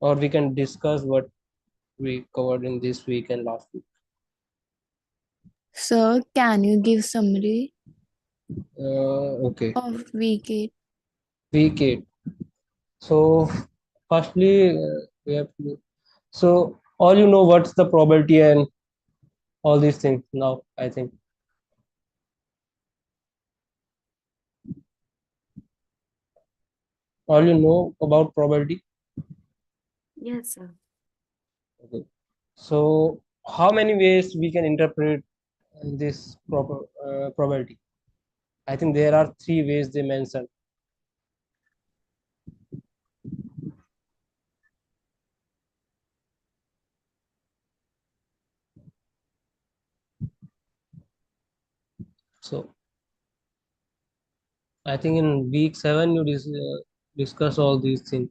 or we can discuss what we covered in this week and last week. Sir, can you give summary Okay, of week 8? week 8. So, firstly, we have to, so all you know what's the probability and all these things now, I think. All you know about probability. Yes, sir. Okay. So, how many ways we can interpret this probability? I think there are three ways they mentioned. So, I think in week 7 you discuss all these things.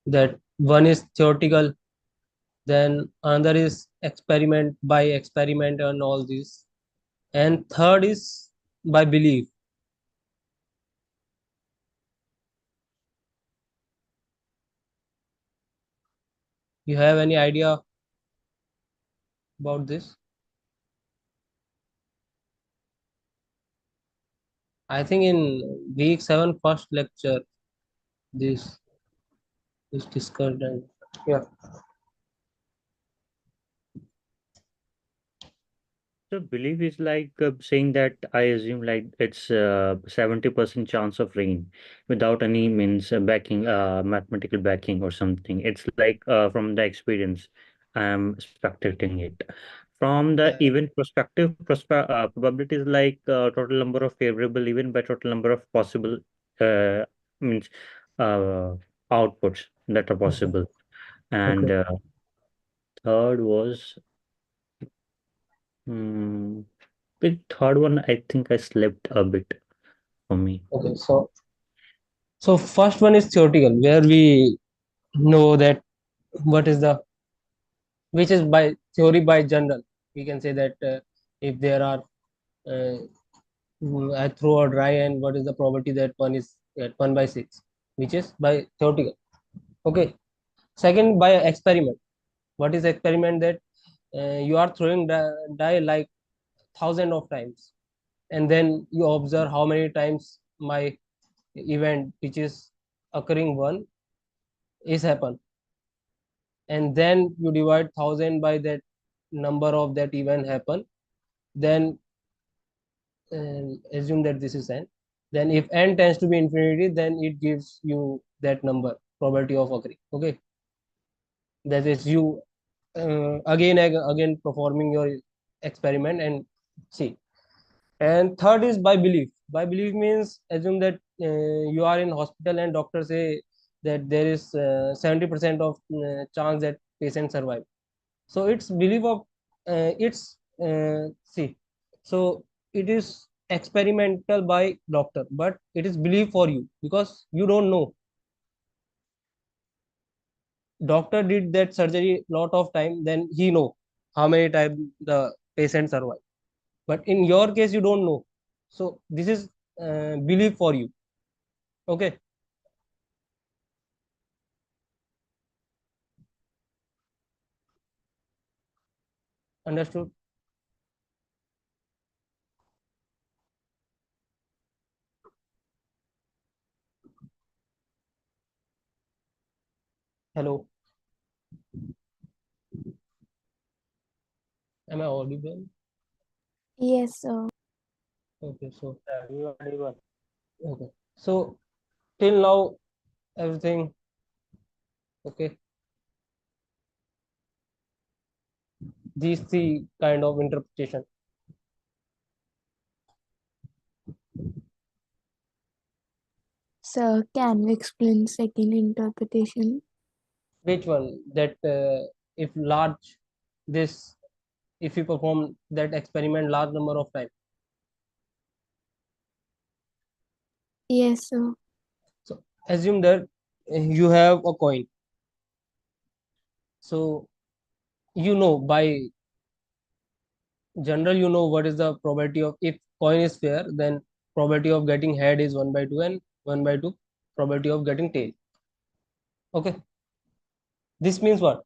That one is theoretical, then another is experiment by experiment and all this, and third is by belief. You have any idea about this? I think in week 7 first lecture this is discussed, and yeah. So belief is like saying that I assume like it's 70% chance of rain without any means backing, mathematical backing or something. It's like from the experience, I'm spectating it. From the event perspective, probability is like total number of favorable event by total number of possible means uh, outputs that are Okay. possible. And Okay. third was. Hmm. The third one, I think I slept a bit for me. Okay. So first one is theoretical, where we know that what is the, which is by theory by general. We can say that if there are uh, I throw a dry, and what is the probability that one is at 1/6, which is by theoretical. Okay. Second, by experiment. What is experiment? That you are throwing die like thousand of times, and then you observe how many times my event which is occurring one is happen, and then you divide thousand by that number of that event happen, then assume that this is n. Then if n tends to be infinity, then it gives you that number probability of occurring. Okay, that is you again performing your experiment and see. And third is by belief. By belief means assume that you are in hospital and doctor say that there is 70% of chance that patient survive. So it's belief of it's see. So it is experimental by doctor, but it is belief for you because you don't know. Doctor did that surgery lot of time, then he know how many times the patient survive. But in your case, you don't know. So this is belief for you. Okay, understood? Hello, am I audible? Yes, sir. Okay, so Yeah, you are audible. okay, so till now everything okay. These three kind of interpretation. Sir, can you explain second interpretation? Which one? That if large this, if you perform that experiment large number of time. Yes, sir. So assume that you have a coin. So you know by general, you know what is the probability of, if coin is fair, then probability of getting head is 1/2 and 1/2. probability of getting tail. Okay, this means what?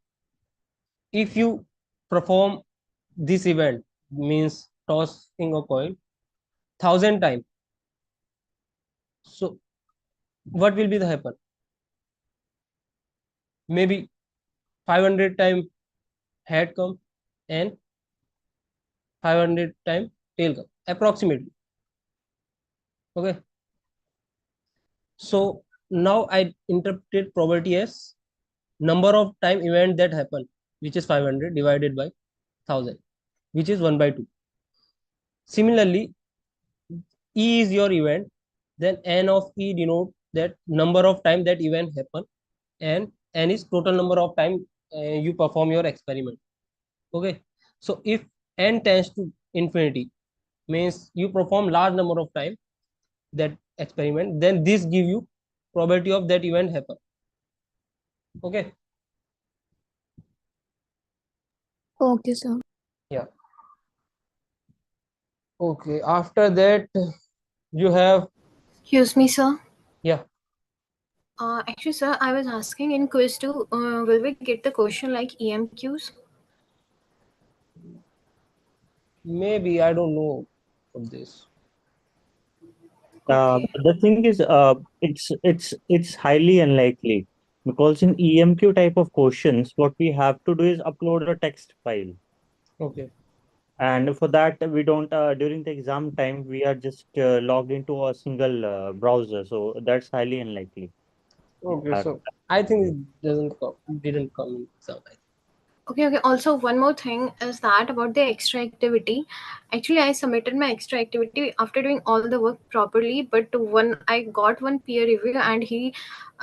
If you perform this event, means tossing a coin 1,000 times, so what will be the happen? Maybe 500 times head come and 500 times tail come, approximately. Okay, so now I interpreted probability as number of time event that happen, which is 500 divided by 1,000, which is 1/2. Similarly, E is your event, then N of E denote that number of time that event happen, and N is total number of time you perform your experiment. Okay, so if N tends to infinity, means you perform large number of time that experiment, then this give you probability of that event happen. Okay. Okay, sir. Yeah. Okay, after that you have, Excuse me, sir. yeah, Actually, sir, I was asking in quiz 2, will we get the question like EMQs? maybe, I don't know of this. Uh, Okay. the thing is, it's highly unlikely because in EMQ type of questions, what we have to do is upload a text file, Okay. and for that we don't. During the exam time, we are just logged into a single browser, so that's highly unlikely. Okay, Uh, so I think it didn't come in some. Okay, okay. Also, one more thing is that about the extra activity. Actually, I submitted my extra activity after doing all the work properly, but when I got one peer review and he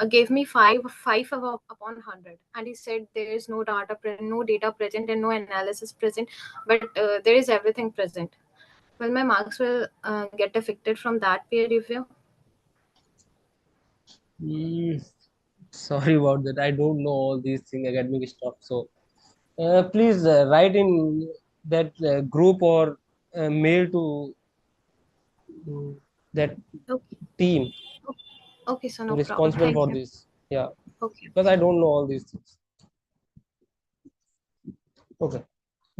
gave me five upon 100, and he said there is no data present and no analysis present, but there is everything present. Well, my marks will get affected from that peer review. Mm, sorry about that. I don't know all these things, academic stuff. So please write in that group or mail to that Okay, team okay, so no problem. responsible Thank for you. this. Yeah, Okay. because I don't know all these things. Okay,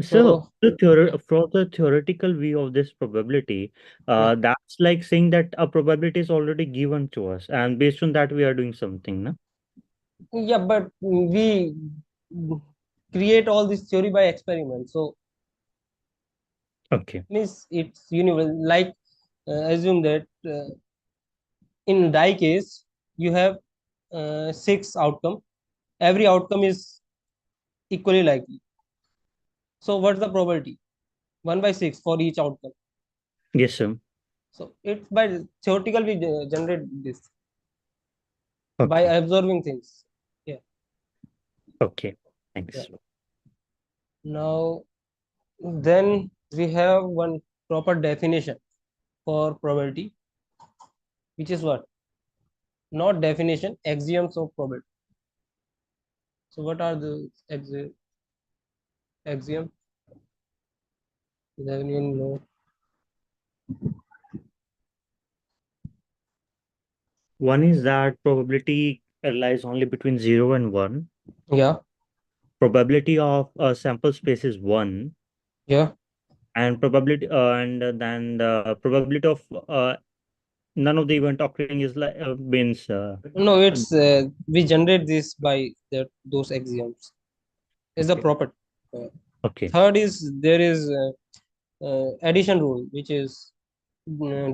So, so for the theoretical view of this probability, yeah, that's like saying that a probability is already given to us, and based on that, we are doing something, no? yeah, but we create all this theory by experiment. So Okay. means it's universal. Like assume that in die case you have six outcome. Every outcome is equally likely. So what's the probability? 1/6 for each outcome. Yes, sir. So it's by theoretical we generate this by Okay. observing things. Yeah. Okay. Yeah. Thanks. Now then we have one proper definition for probability, which is what? Not definition, axioms of probability. So what are the axioms? Does anyone know? One is that probability lies only between 0 and 1. Yeah. Probability of a sample space is 1, Yeah. and probability and then the probability of none of the event occurring is like means No, it's we generate this by those axioms. Is the okay. property. Uh, Okay. Third is there is addition rule, which is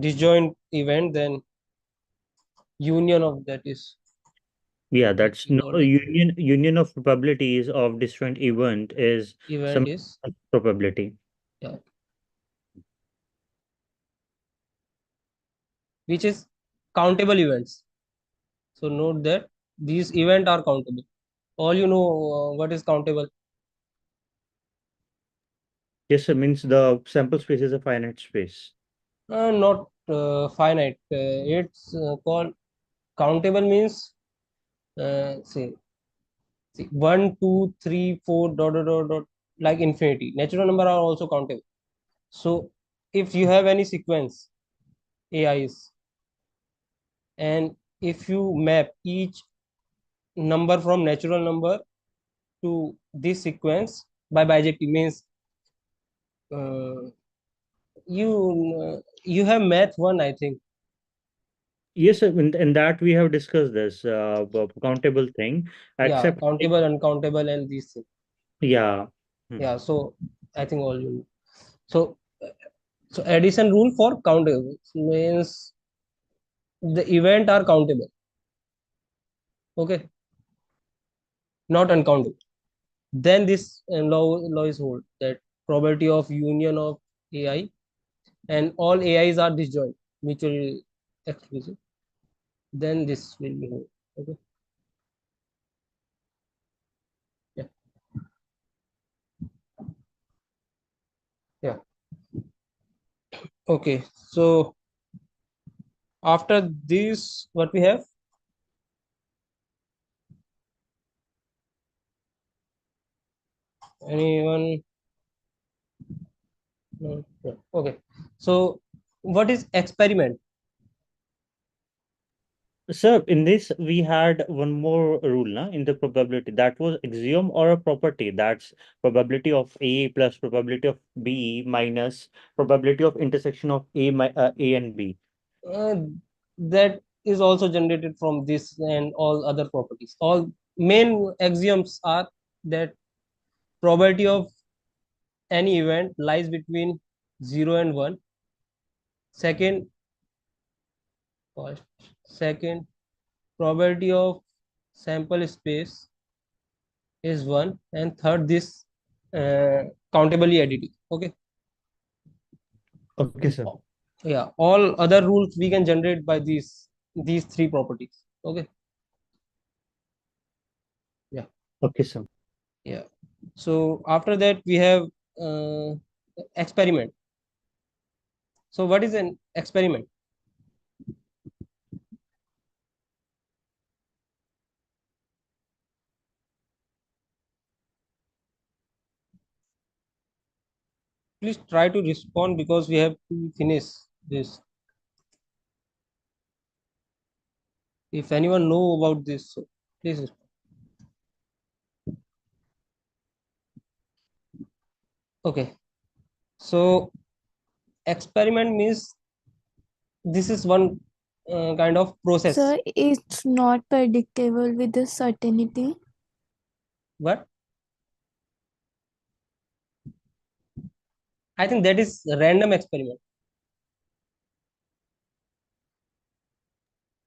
disjoint event, then union of that is Yeah, what that's we no call it. union of probabilities of different event is Event some is, probability. yeah, which is countable events. So note that these event are countable. All you know what is countable. Yes, it means the sample space is a finite space. Not finite. It's called countable means say one, two, three, four, dot dot dot dot, like infinity. Natural number are also countable. So if you have any sequence AIs and if you map each number from natural number to this sequence by bijective, means uh, you have math one, I think. Yes, sir, in that we have discussed this countable thing, Yeah, except like, countable, uncountable, and these things. yeah. Yeah, Mhm. so I think all you. So so addition rule for countable means the event are countable. Okay, not uncountable. Then this law is hold that probability of union of AI and all AIs are disjoint, mutually exclusive. Then this will be hold. Okay. Yeah. Yeah. Okay. So after this, what we have? Anyone? No. No. Okay. So what is experiment? So in this we had one more rule, na, in the probability, that was axiom or a property. That's probability of A plus probability of B minus probability of intersection of A and B. Uh, that is also generated from this and all other properties. All main axioms are that probability of any event lies between 0 and 1. Second, first, second, probability of sample space is 1, and third, this countably additive. Okay. Okay, sir. Yeah, all other rules we can generate by these three properties. Okay. Yeah. Okay, sir. Yeah. So after that we have uh, experiment. So what is an experiment? Please try to respond because we have to finish this. If anyone know about this, so please respond. Okay. So experiment means this is one kind of process. Sir, it's not predictable with a certainty. What? I think that is random experiment.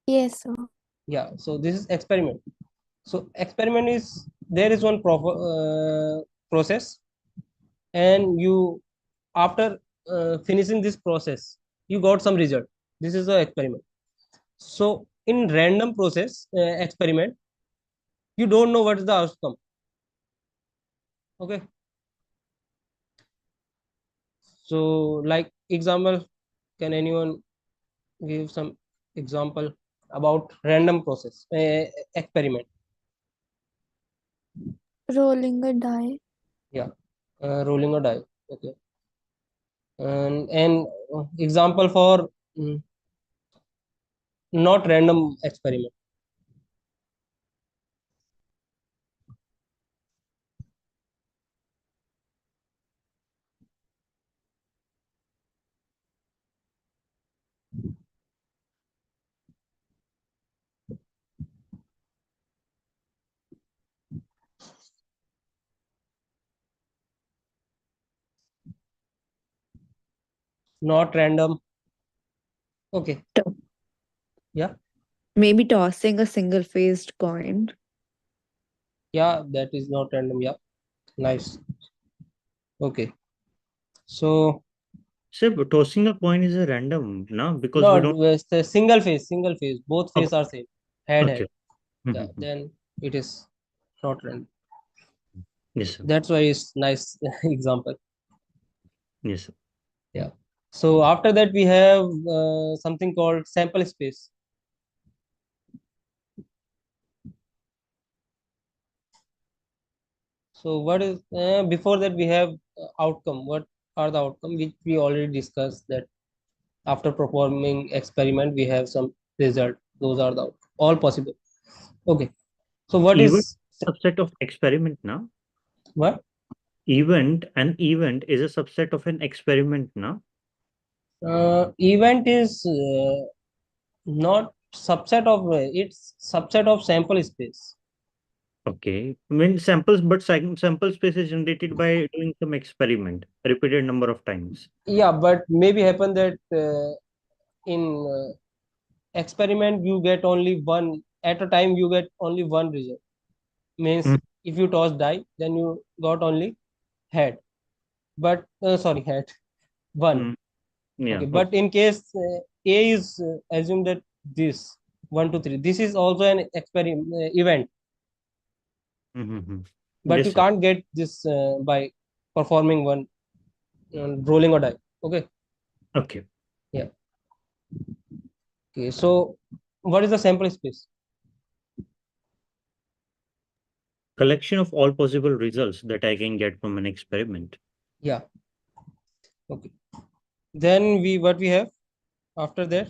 Yes, sir. Yeah. So this is experiment. So experiment is there is one process, and you after finishing this process, you got some result. This is the experiment. So in random process experiment, you don't know what is the outcome. Okay. So like example, can anyone give some example about random process experiment? Rolling a die. Yeah, rolling a die. Okay. And example for not random experiment. Not random. Okay. To- Yeah. Maybe tossing a single-faced coin. Yeah, that is not random. Yeah. Nice. Okay. So So but tossing a coin is a random, no, because we no, don't. it's the single phase. Both phase Okay. are same. Head head. Okay. Yeah. Mhm. Then it is not random. Yes, sir. That's why it's nice example. Yes, sir. Yeah. So after that we have something called sample space. So what is before that we have outcome. What are the outcome which we already discussed that after performing experiment we have some result. Those are the outcome. all possible. Okay. So what Even is subset of experiment now? what? An event is a subset of an experiment now. Event is not subset of it's subset of sample space. Okay. I mean samples, but sample space is generated by doing some experiment, repeated number of times. Yeah, but maybe happen that in experiment you get only one at a time, you get only one result. Means Mm, if you toss die, then you got only head. But sorry, head one. mm, yeah. Okay, Okay. but in case A is assumed that this 1 2 3, this is also an experiment event, Mm-hmm. but Yes, you sir. can't get this by performing one rolling or die. Okay, Okay. yeah. Okay, so what is the sample space? Collection of all possible results that I can get from an experiment. Yeah. Okay. Then what we have after that?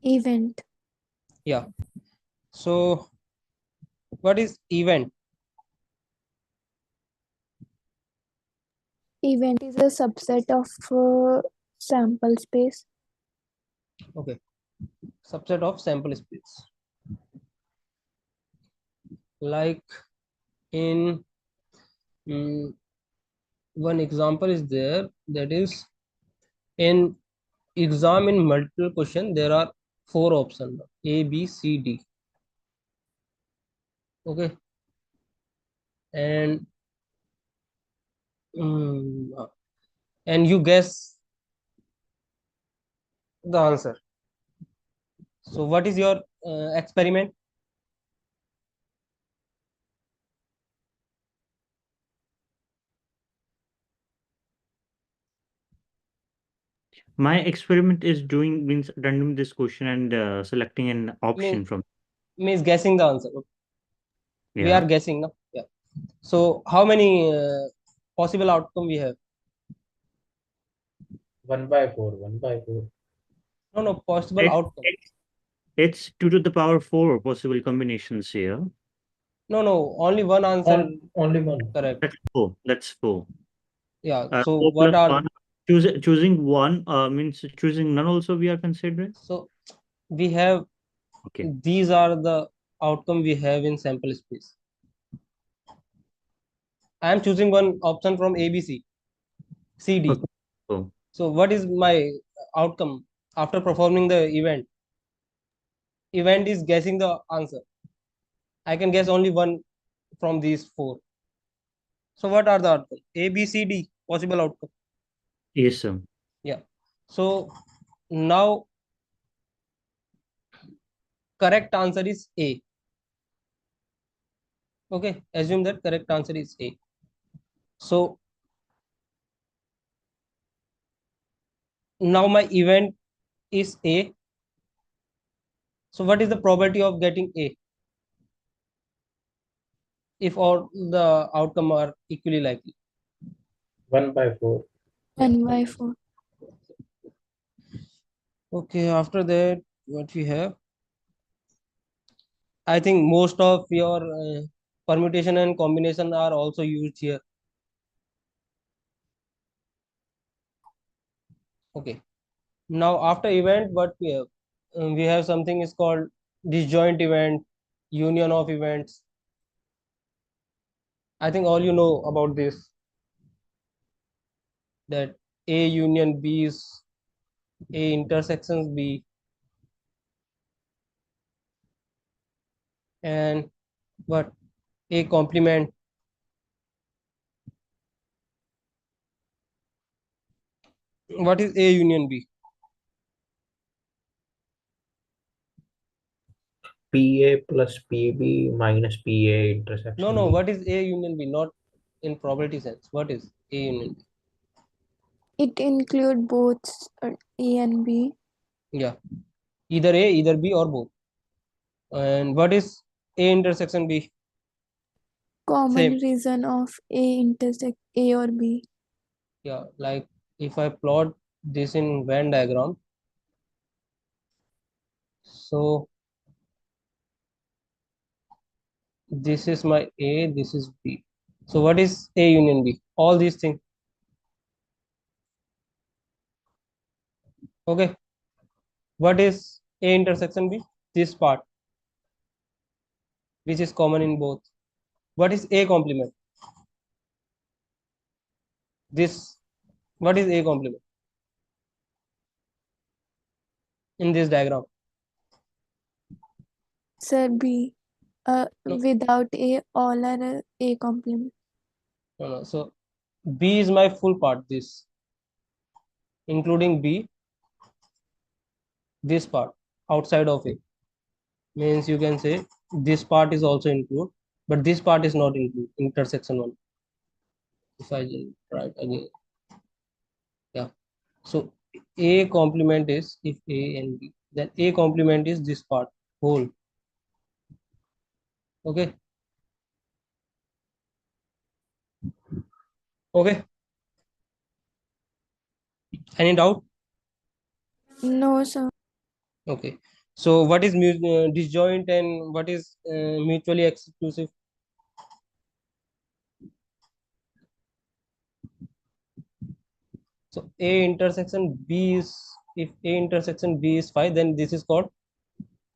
Event. Yeah. So what is event? Event is a subset of sample space. Okay, subset of sample space. Like in one example is there, that is in exam in multiple question there are four options A, B, C, D. Okay, and and you guess the answer. So what is your experiment? My experiment is doing means random this question and selecting an option Means from. means guessing the answer. Okay. We Yeah. are guessing now. Yeah. So how many possible outcome we have? 1/4, 1/4. No, possible It, outcome. it's 2 to the power 4 possible combinations here. No, only one answer Only one. correct. That's 4. That's 4. Yeah. So 4 what plus are 1. Choosing one means choosing none also we are considering. so we have Okay. these are the outcome we have in sample space. I am choosing one option from A, B, C, C, D. Okay. So, So what is my outcome after performing the event? Event is guessing the answer. I can guess only one from these four. So what are the outcome? A, B, C, D possible outcome. yes, sir. Yeah. So now correct answer is A. Okay. Assume that correct answer is A. So now my event is A. So what is the probability of getting A if all the outcome are equally likely? 1/4. 1/4. Okay, after that, what we have? I think most of your permutation and combination are also used here. Okay. Now after event, what we have? We have something is called disjoint event, union of events. I think all you know about this, that A union B is A intersections B, and what A complement. What is A union B? PA plus PB minus PA intersection No. B. What is A union B? Not in probability sense. What is A union B? It include both A and B. Yeah, either A, either B, or both. And what is A intersection B? Common Same. reason of A intersect A or B. Yeah, like if I plot this in Venn diagram, So this is my A, this is B. So what is A union B? All these things. Okay. What is A intersection B? This part, which is common in both. What is A complement? This. What is A complement in this diagram? Sir, B. No. Without A, all are A complement. No. So B is my full part. This, including B, this part outside of A, means you can say this part is also include, but this part is not include intersection one. If I write again, yeah. So A complement is if A and B, then A complement is this part whole. Okay. Okay. Any doubt? No, sir. Okay. So what is disjoint and what is mutually exclusive? So A intersection B is, if A intersection B is 5, then this is called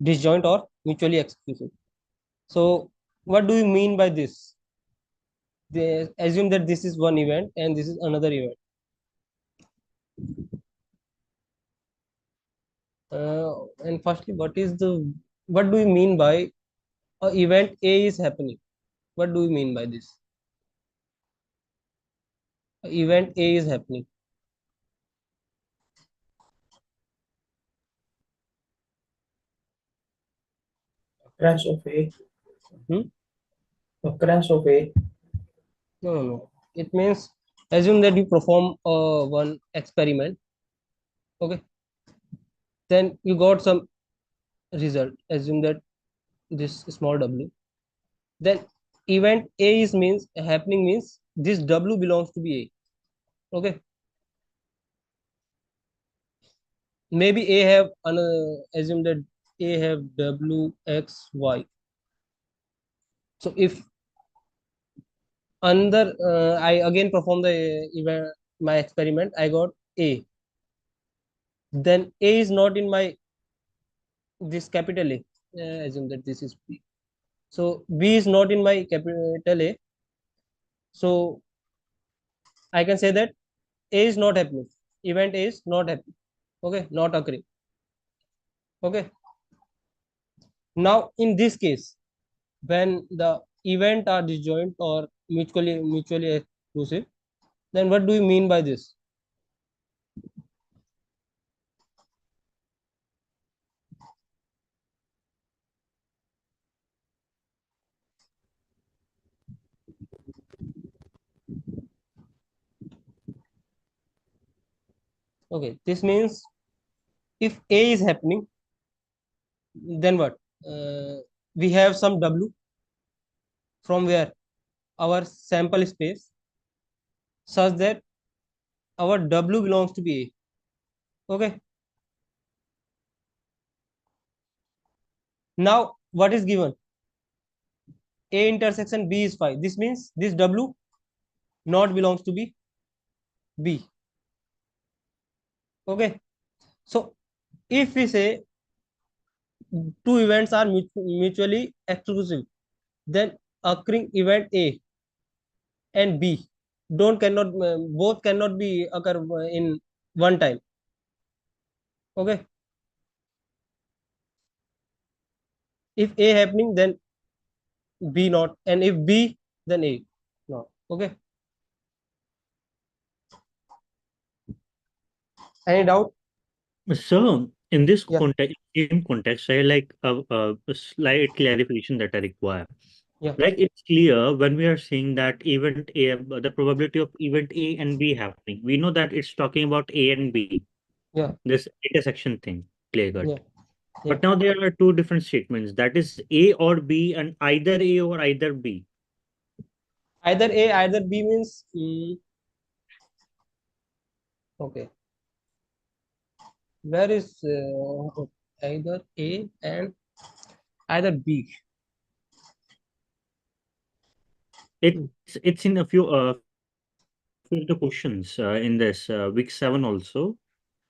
disjoint or mutually exclusive. So what do you mean by this? They assume that this is one event and this is another event. And firstly, what do you mean by event A is happening? What do you mean by this? Event A is happening. Occurrence of A. Hmm? Occurrence of A. No. It means assume that you perform one experiment. Okay. Then you got some result. Assume that this small w. Then event A is means happening means this w belongs to be A. Okay. Maybe A have assume that A have w x y. So if under I again perform the event my experiment, I got A. Then A is not in my this capital A. Assume that this is B. So B is not in my capital A. So I can say that A is not happening. Event A is not happening. Okay, not occurring. Okay. Now in this case, when the event are disjoint or mutually exclusive, then what do you mean by this? Okay, this means if A is happening, then what? We have some W from where our sample space such that our W belongs to be A. Okay. Now what is given? A intersection B is 5. This means this W not belongs to be B. Okay. So if we say two events are mutually exclusive, then occurring event A and B don't cannot both cannot be occur in one time. Okay. If A happening, then B not, and if B, then A not. Okay. Any doubt? So, in this Yeah. context, I like a slight clarification that I require. Yeah. Like it's clear when we are saying that event A, the probability of event A and B happening, we know that it's talking about A and B, Yeah. this intersection thing, clear cut. Yeah. Yeah. But now there are two different statements, that is A or B, and either A or either B. Either A, either B means okay. Where is either A and either B. It's in a few of the questions in this week 7 also.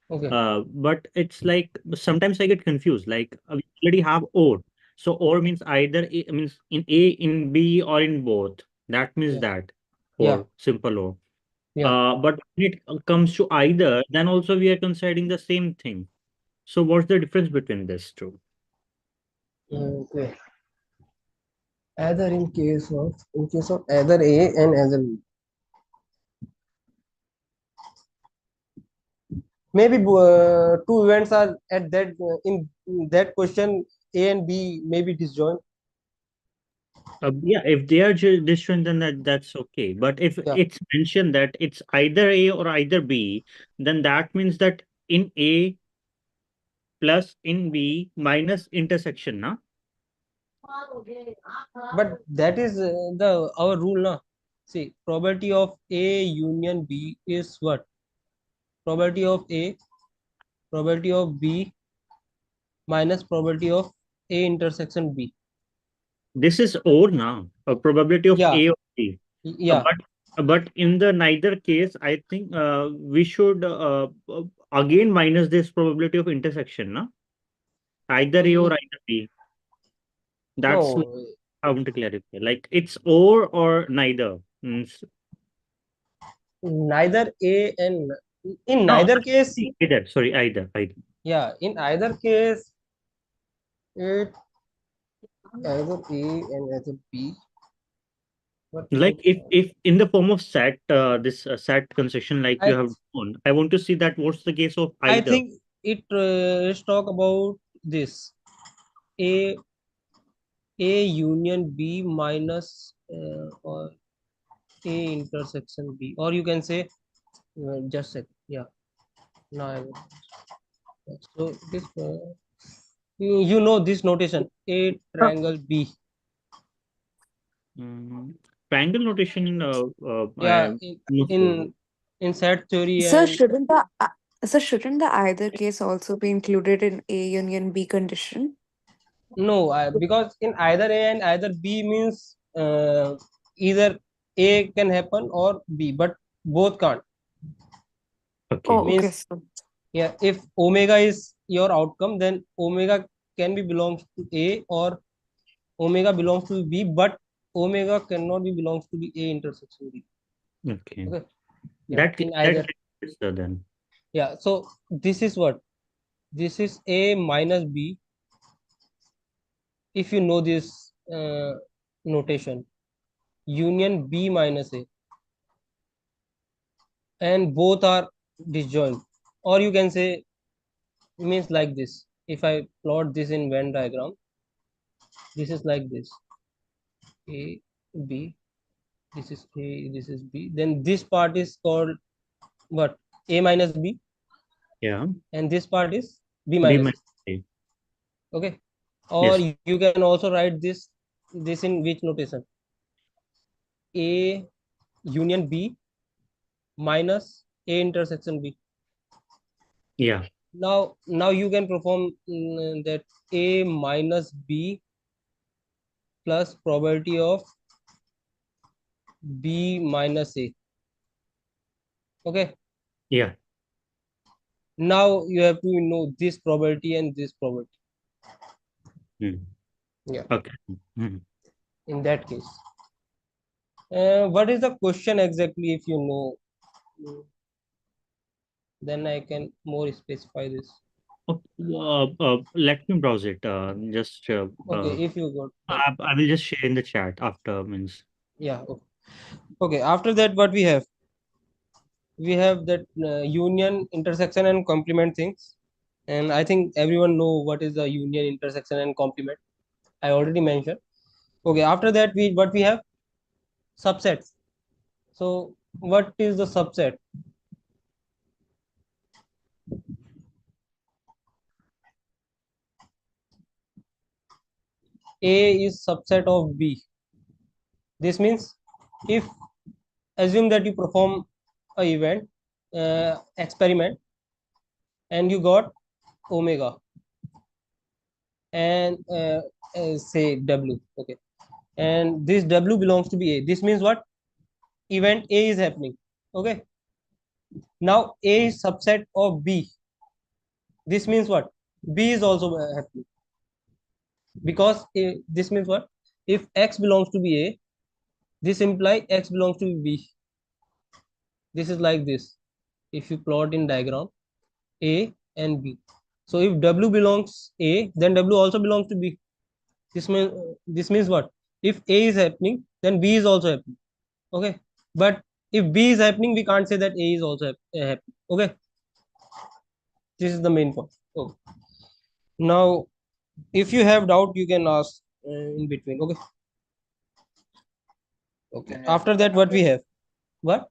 Okay. But it's like sometimes I get confused. Like we already have or, so or means either means in A, in B, or in both. That means Yeah. that Yeah. or simple or. Yeah. But when it comes to either, then also we are considering the same thing. So what's the difference between these two? Okay. Either in case of either A and either B. Maybe two events are at that in that question. A and B may be disjoint. Yeah, if they are different, then that's okay. But if Yeah. it's mentioned that it's either A or either B, then that means that in A plus in B minus intersection, na? But that is the our rule now. See, probability of A union B is what? Probability of A, probability of B minus probability of A intersection B. This is or now a probability of Yeah. A or B. Yeah. But in the neither case, I think we should again minus this probability of intersection, na? Either A or either B. That's No, I want to clarify. Like it's or neither. Means neither A and in no, neither case. either. Sorry, either. Yeah, in either case, it either A and either B. But Like if in the form of set this set concession like you I have done, I want to see that what's the case of I either. think it let's talk about this A union B minus or A intersection B, or you can say just a yeah. Now I will. So this you know this notation A triangle B. Triangle notation in Yeah, not sure. in set theory So and shouldn't the either case also be included in A union B condition? no, because in either A and either B means either A can happen or B, but both can't. Okay. Oh, okay. Means yeah, if omega is your outcome, then omega can be belongs to A or omega belongs to B, but omega cannot be belongs to the A intersection B. Okay. Okay. Yeah, That in either. is then. Yeah. So this is what this is A minus B. If you know this notation, union B minus A, and both are disjoint, or you can say means like this. If I plot this in Venn diagram, this is like this: A, B, this is A, this is B. Then this part is called what? A minus B, Yeah. and this part is B B minus minus A. A. Okay. Or Yes. you can also write this in which notation? A union B minus A intersection B. Yeah. Now you can perform that A minus B plus probability of B minus A. Okay. Yeah. Now you have to know this probability and this probability. Yeah. Okay. In that case, what is the question exactly? If you know, then I can more specify this. Let me browse it. Just Okay, if you got I will just share in the chat after means. yeah. Okay. Okay. After that, what we have? We have that union, intersection, and complement things. And I think everyone know what is the union, intersection, and complement. I already mentioned. Okay. After that, what we have? Subsets. So what is the subset? A is subset of B. This means if assume that you perform a event experiment and you got omega. and say W. Okay, and this W belongs to be A. This means what? Event A is happening. Okay, now A is subset of B. This means what? B is also happening, because this means what? If X belongs to be A, this implies X belongs to B. This is like this. If you plot in diagram A and B, so if W belongs A, then W also belongs to B. This means what? If A is happening, then B is also happening. Okay, but if B is happening, we can't say that A is also happening. Okay, this is the main point. Okay. Now, if you have doubt, you can ask in between. Okay. Okay. Can you After that, what we have? What?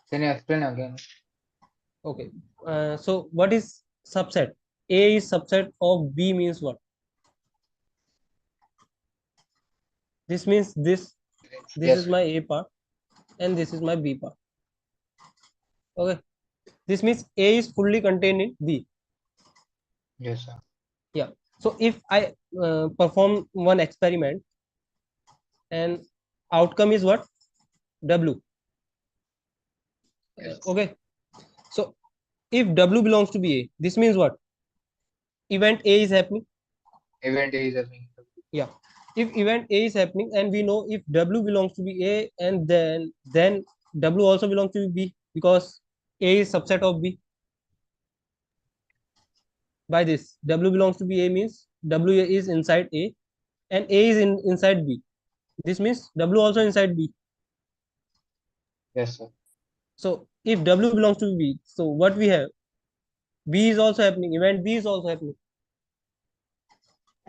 Can you explain again? Okay. So what is subset? A is subset of B means what? This means this Yes, is my A part and this is my B part. Okay. This means A is fully contained in B. yes, sir. Yeah. So if I perform one experiment and outcome is what? W. Yes. Okay. So if W belongs to be A, this means what? Event A is happening. Event A is happening. Yeah. If event A is happening and we know if W belongs to be A, and then W also belongs to be B, because A is subset of B. By this, W belongs to be A means W is inside A and A is inside B. This means W also inside B. Yes, sir. So if W belongs to B, so what we have? B is also happening. Event B is also happening.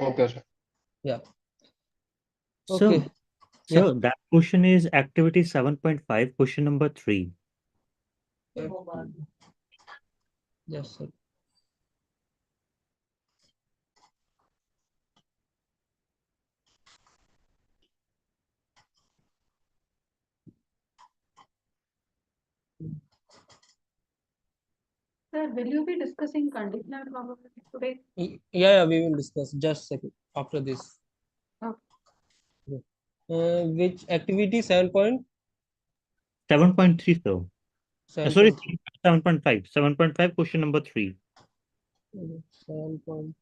Okay, sir. Yeah. So, Okay. so that question is activity 7.5, question number 3. Yes, sir. Sir, will you be discussing conditional probability today? Yeah, we will discuss just a second after this. Okay. Which activity 7.7? 7.3, sir. Sorry, 7.5. 7.5, question number 3. 7 point.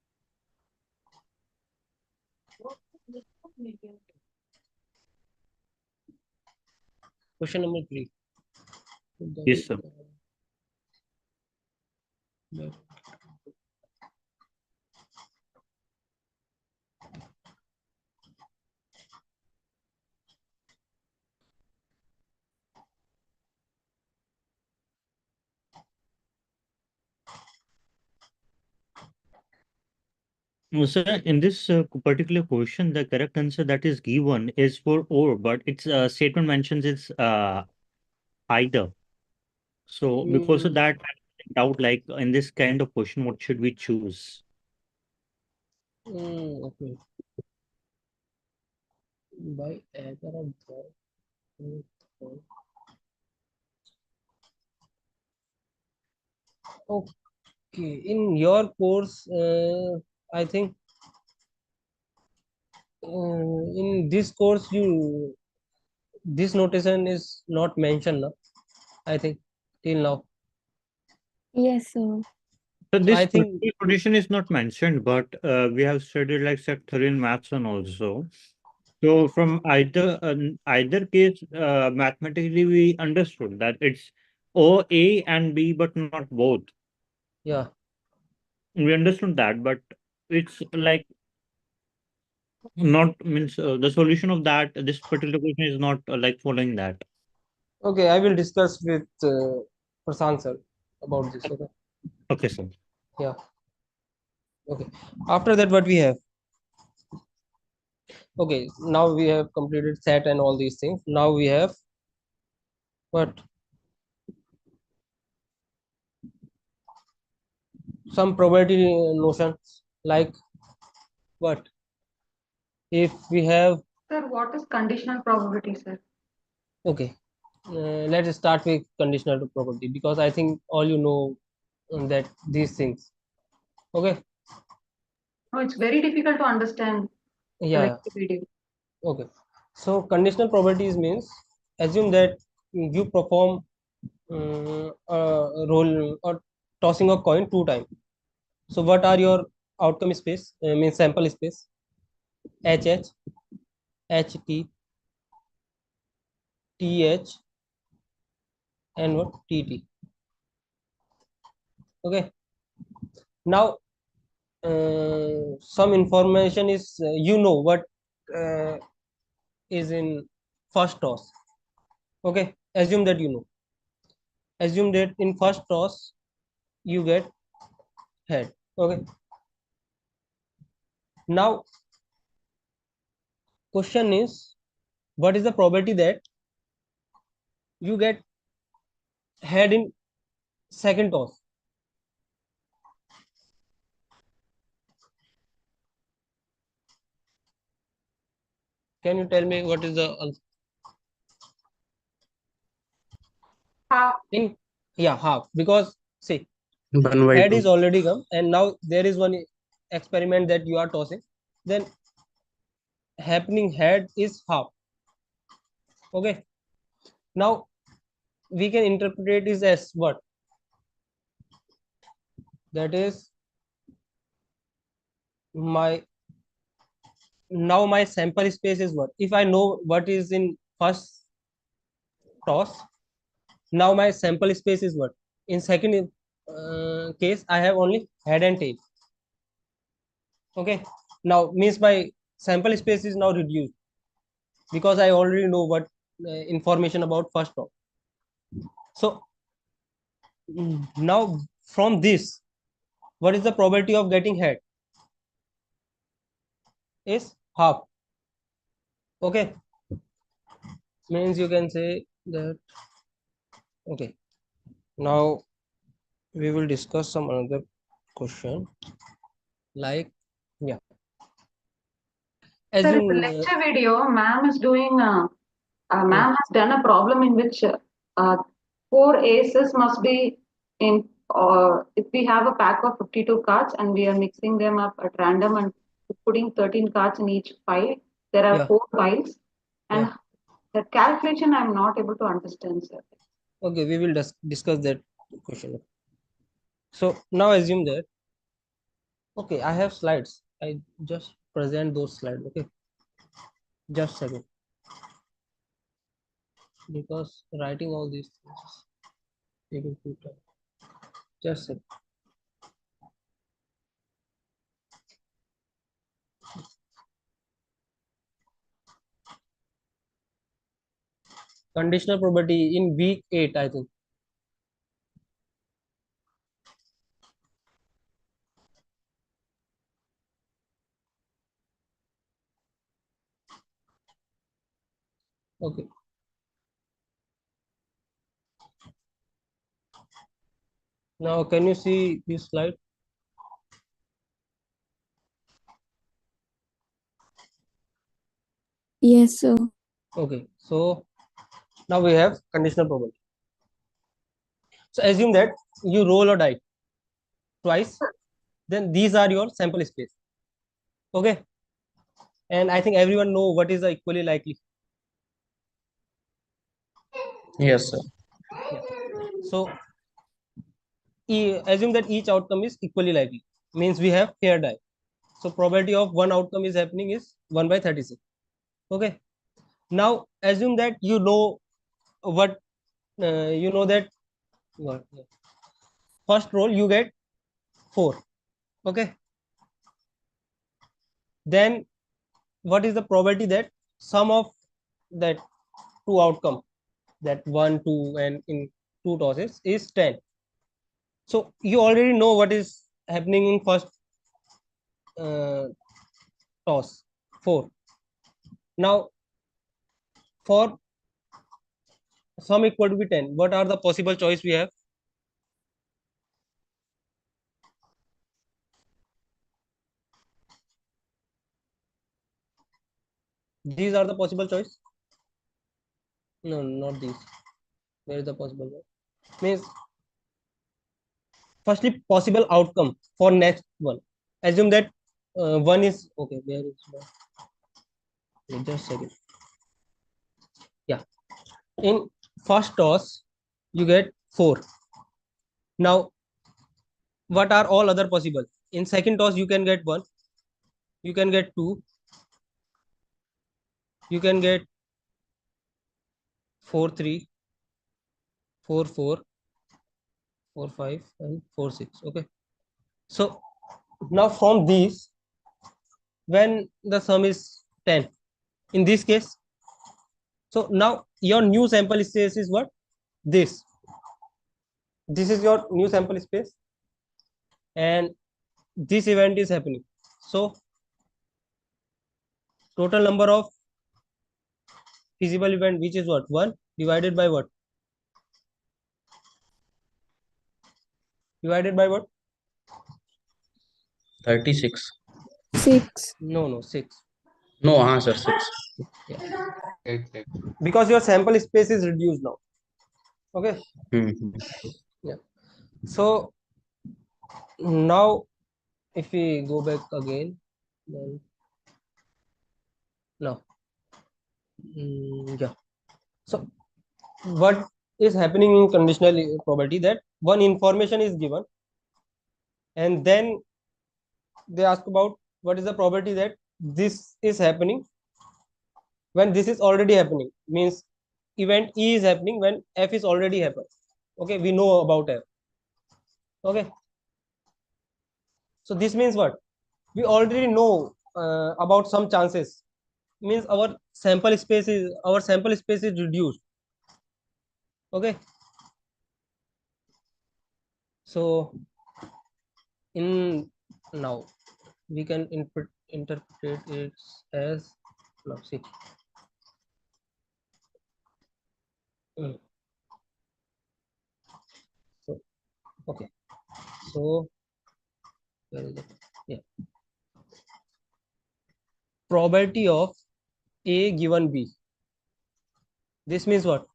Question number 3. Yes, sir. Sir, in this particular question, the correct answer that is given is for or, but its statement mentions it's either. So because of that, I doubt like in this kind of question, what should we choose? Okay. By either of the. Okay. In your course, I think in this course this notation is not mentioned now. I think till now. Yes, sir. So So this I think particular condition is not mentioned, but we have studied like sectorial maths and also. So from either case, mathematically we understood that it's O A and B, but not both. yeah. We understood that, but it's like not means the solution of that this particular question is not like following that. Okay, I will discuss with Prasant sir about this. Okay. Okay, sir. Yeah. Okay. After that, what we have? Okay. Now we have completed set and all these things. Now we have what? Some probability notions like what? If we have, Sir, what is conditional probability, sir? okay, let's start with conditional probability, because I think all you know that these things. Okay. No, it's very difficult to understand the Yeah. Wikipedia. Okay. So conditional probabilities means assume that you perform a roll or tossing a coin 2 times. So what are your outcome space? Means sample space. HH, HT, TH, and what TT. Okay. Now some information is what uh, is in first toss. Okay. Assume that Assume that in first toss you get head. Okay. Now question is, what is the probability that you get head in second toss? Can you tell me what is the Half. in half? Because see, 1 by head 2. is already come, and now there is one experiment that you are tossing. Then happening head is half. Okay. Now we can interpret it as what? That is my sample space is what? If I know what is in first toss, now my sample space is what? In second case, I have only head and tail. Okay. Now means my sample space is now reduced because I already know what information about first toss. So now from this, what is the probability of getting head? Is half. Okay. Means you can say that. Okay. Now we will discuss some another question, like Sir, in the assume lecture video, ma'am is doing, yeah, ma'am has done a problem in which four aces must be in, if we have a pack of 52 cards and we are mixing them up at random and putting 13 cards in each pile, there are yeah, four piles. And yeah. the calculation I'm not able to understand, sir. Okay, we will discuss that question. So now assume that, okay, I have slides. I just present those slides. Okay, just second, because writing all these things is taking too time. Just second. Conditional probability in week 8, I think. Okay. Now can you see this slide? Yes, sir. Okay, so now we have conditional probability. So assume that you roll a die twice, then these are your sample space. Okay, and I think everyone know what is the equally likely. Yes, sir. Yeah. So assume that each outcome is equally likely, means we have fair die. So probability of one outcome is happening is 1 by 36. Okay, now assume that you know what that what, first roll you get 4. Okay, then what is the probability that sum of that two outcome, that 1 2 and in two tosses, is 10? So you already know what is happening in first toss, 4. Now for sum equal to be 10, what are the possible choice we have? These are the possible choice. No, not these. Where is the possible one? Means firstly possible outcome for next one. Assume that one is okay. Where is one? Wait, just a second. Yeah, in first toss you get 4. Now what are all other possible? In second toss you can get 1, you can get 2, you can get 4 3, 4 4, 4 5 and 4 6. Okay, so now from these, when the sum is 10 in this case, so now your new sample space is what? This is your new sample space, and this event is happening. So total number of feasible event, which is what? 1 divided by what? Divided by what? 36. 6. No, 6. No, sir, 6. Yeah. Exactly. Because your sample space is reduced now. Okay. Yeah. So now if we go back again, then now yeah. So what is happening in conditional probability, that one information is given and then they ask about what is the probability that this is happening when this is already happening, means event E is happening when F is already happened. Okay, we know about F. Okay, so this means what? We already know about some chances, means our sample space is reduced. Okay, so in now we can interpret it as, now see, so okay, so where is it? Yeah, probability of A given B. This means what?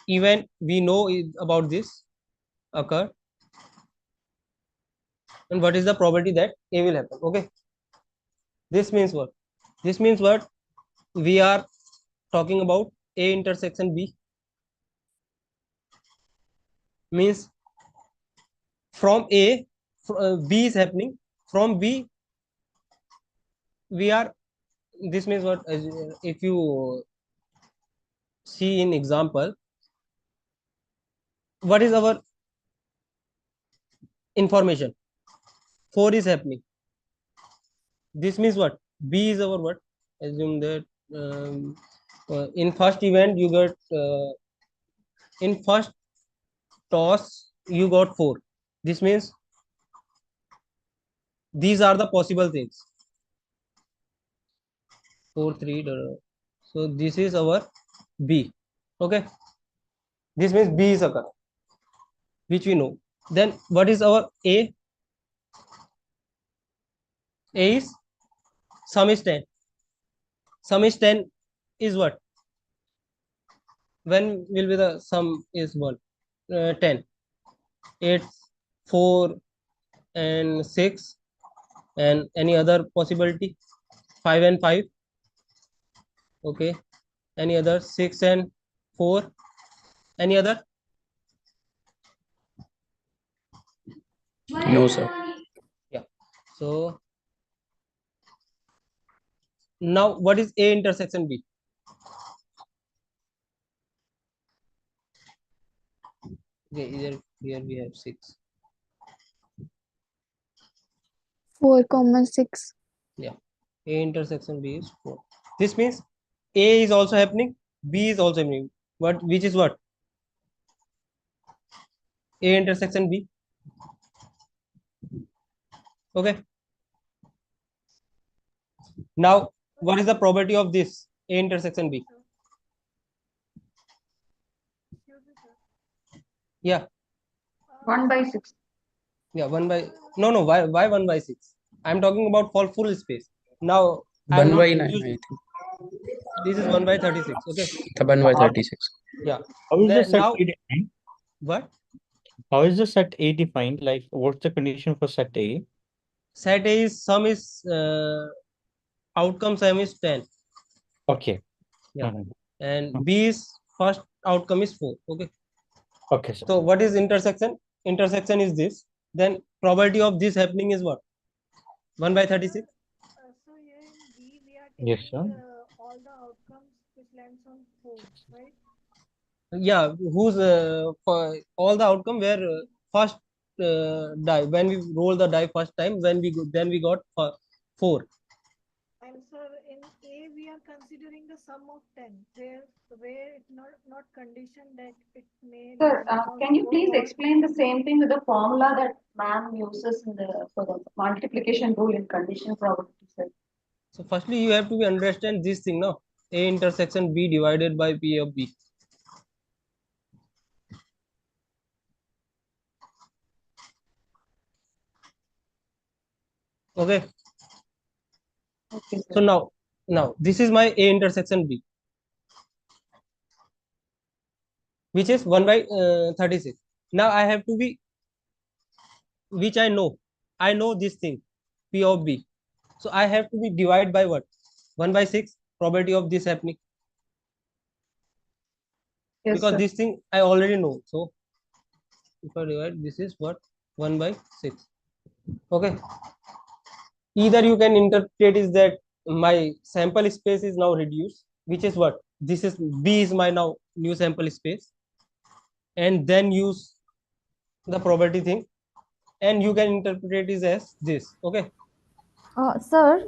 Even we know about this occur, and what is the probability that A will happen. Okay, this means what? This means what? We are talking about A intersection B, means from A, B is happening, from B we are, this means what? If you see in example, what is our information? 4 is happening. This means what? B is our what? Assume that in first event you got in first toss you got 4. This means these are the possible things. 4 3. So this is our B. Okay, this means B is occur, which we know. Then what is our A? A is sum is 10. Sum is 10 is what? When will be the sum is 1? 10. 8, 4 and 6, and any other possibility? 5 and 5. Okay, any other? 6 and 4. Any other? No, sir. Yeah, so now what is A intersection B? Okay, here we have 6. 4, 6. Yeah, A intersection B is 4. This means A is also happening, B is also happening. Which is what? A intersection B. Okay, now what is the probability of this A intersection B? Yeah, 1/6. yeah, 1 by, no, why 1 by 6? I'm talking about for full space. Now I'm 1 not by 9, I using, think. this is 1 by 36. Okay, The 1 by 36. yeah. How is Then this now succeeding? what? How is the set A defined? Like, what's the condition for set A? Set A is sum is outcome sum is 10. Okay. Yeah. Mhm. And B is first outcome is 4. Okay. Okay, sir. So what is intersection? Intersection is this. Then probability of this happening is what? 1 by 36. So here in B, we are Yes, taking sir. all the outcomes which lands on 4, right? Yeah, who's for all the outcome where first die when we roll the die first time, when we go, then we got 4. And sir, in A, we are considering the sum of 10, where it not conditioned that it may Sir, land on can you 4 please or explain the same thing with the formula that ma'am uses in for the multiplication rule in conditional probability, sir? So firstly you have to be understand this thing now. A intersection B divided by P of B. Okay. Okay, So sir. now this is my A intersection B, which is 1 by 36. Now I have to be, which I know this thing P of B. So I have to be divided by what? 1 by 6 probability of this happening, Yes, because sir. this thing I already know. So if I divide, this is what? 1 by 6. Okay. Either you can interpret is that my sample space is now reduced, which is what? This is B is my now new sample space, and then use the probability thing, and you can interpret it as this. Okay. Sir,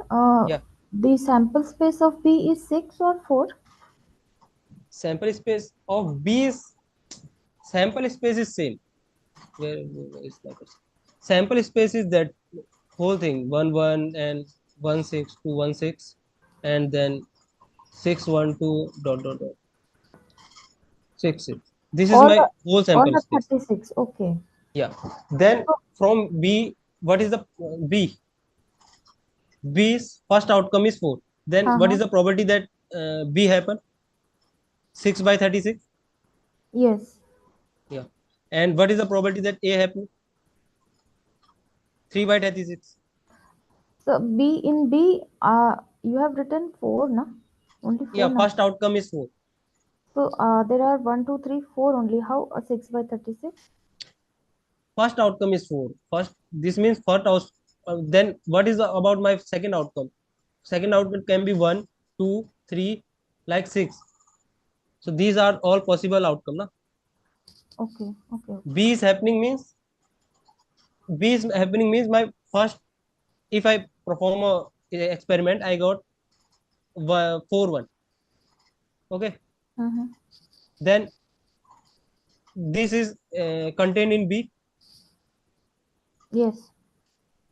Yeah. the sample space of B is 6 or 4? Sample space of B is, sample space is same. Where is that? Sample space is that whole thing 1 1 and 1 6 2 1 6, and then 6 1 2 dot dot dot 6 6. This is All my the whole all sample the space. 36. Okay. Yeah. Then from B, what is the B? B's first outcome is 4. Then what Uh-huh. is the probability that B happen? 6 by 36. Yes. Yeah. And what is the probability that A happen? 3 by 36. So B, you have written 4, na? Only 4 Yeah. now. First outcome is 4. So there are 1, 2, 3, 4 only. How 6 by 36? First outcome is 4. First, this means first out. Then what is about my second outcome? Second outcome can be 1, 2, 3, like 6. So these are all possible outcome. Na? Okay. Okay. B is happening means, B is happening means my first, if I perform a experiment, I got 4 1. Okay. Mm-hmm. Then this is contained in B. Yes.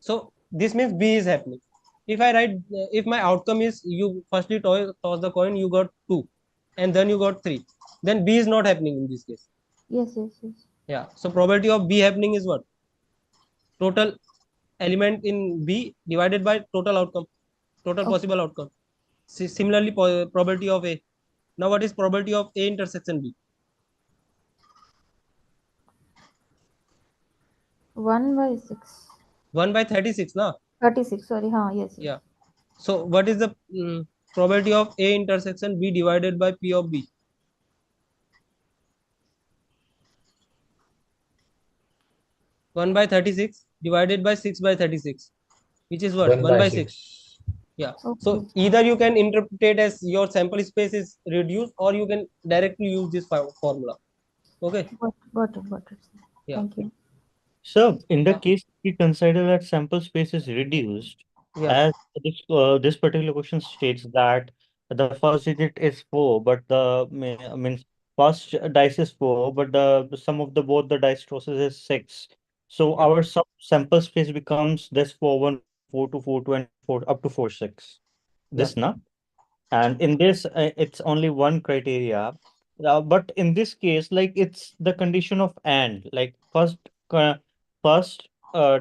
So this means B is happening. If I write, if my outcome is you firstly toss the coin, you got 2, and then you got 3, then B is not happening in this case. Yes. Yes. Yes. Yeah. So probability of B happening is what? Total element in B divided by total outcome, total Okay. possible outcome. Similarly, probability of A. Now, what is probability of A intersection B? 1 by 6. 1 by 36, na? 36. Sorry. Yes. Yes. Yeah. So, what is the probability of A intersection B divided by P of B? 1 by 36 divided by 6 by 36, which is what? 1 1 by by 6. 6. Yeah. Okay. So, either you can interpret it as your sample space is reduced, or you can directly use this formula. Okay. Got it. Yeah. Thank you. So, in the case we consider that sample space is reduced, Yeah. as this particular question states that the first digit is 4, but means first dice is 4, but the sum of the both the dice tosses is 6. So Yeah. our sample space becomes this 4 1 4 2 4 2 and 4 up to 4 6. Yeah. This na. And in this, it's only one criteria. But in this case, like it's the condition of and. Like first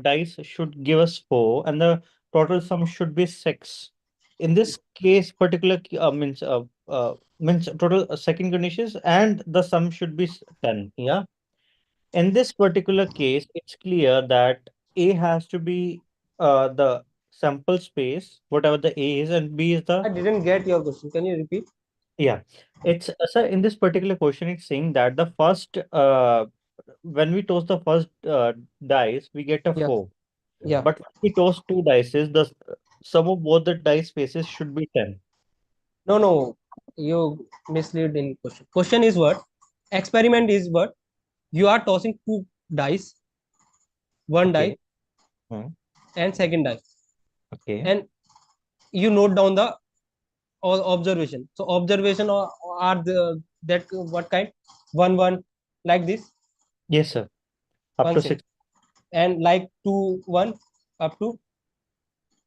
dice should give us 4, and the total sum should be 6. In this case, particular means total second conditions, and the sum should be 10. Yeah. in this particular case, it's clear that A has to be the sample space, whatever the A is, and B is I the didn't get your question. Can you repeat? yeah. It's so in this particular question, it's saying that the first when we toss the first dice, we get a Yeah. 4. Yeah. But when we toss 2 dices, the sum of both the dice faces should be 10. No. You mislead in question. Question is what? Experiment is what? You are tossing two dice, one die Okay. Hmm. and second die, Okay. and you note down the observation. So observation are the that what kind? One like this, Yes, sir. Up one to six, 6. and like 2 1 up to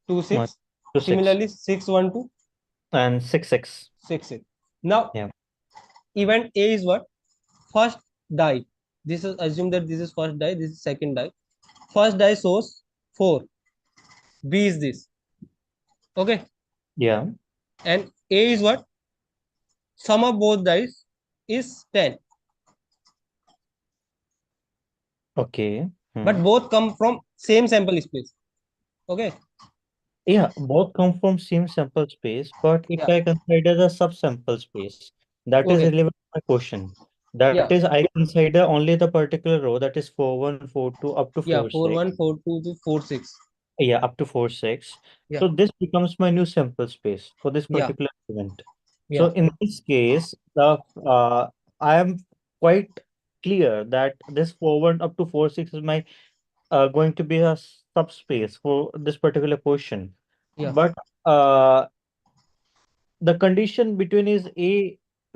2 1 6. to 6 Similarly 6 1 to and 6 6. 6 6. Now Yeah. event A is what? First die. This is assume that this is first die. This is second die. First die shows 4. B is this. Okay. Yeah. And A is what? Sum of both dice is 10. Okay. But both come from same sample space. Okay. Yeah, both come from same sample space, but if Yeah. I consider the subsample space, that is Okay. relevant to my question. That Yeah. is, I consider only the particular row that is 4 1 4 2 up to Yeah. 4 4 6. 1 4 2 to 4 6. Yeah, up to 4 6. Yeah. So this becomes my new sample space for this Yeah. particular event. So Yeah. in this case, the I am quite clear that this 4 1 up to 4 6 is my going to be a subspace for this particular question. Yeah. But the condition between is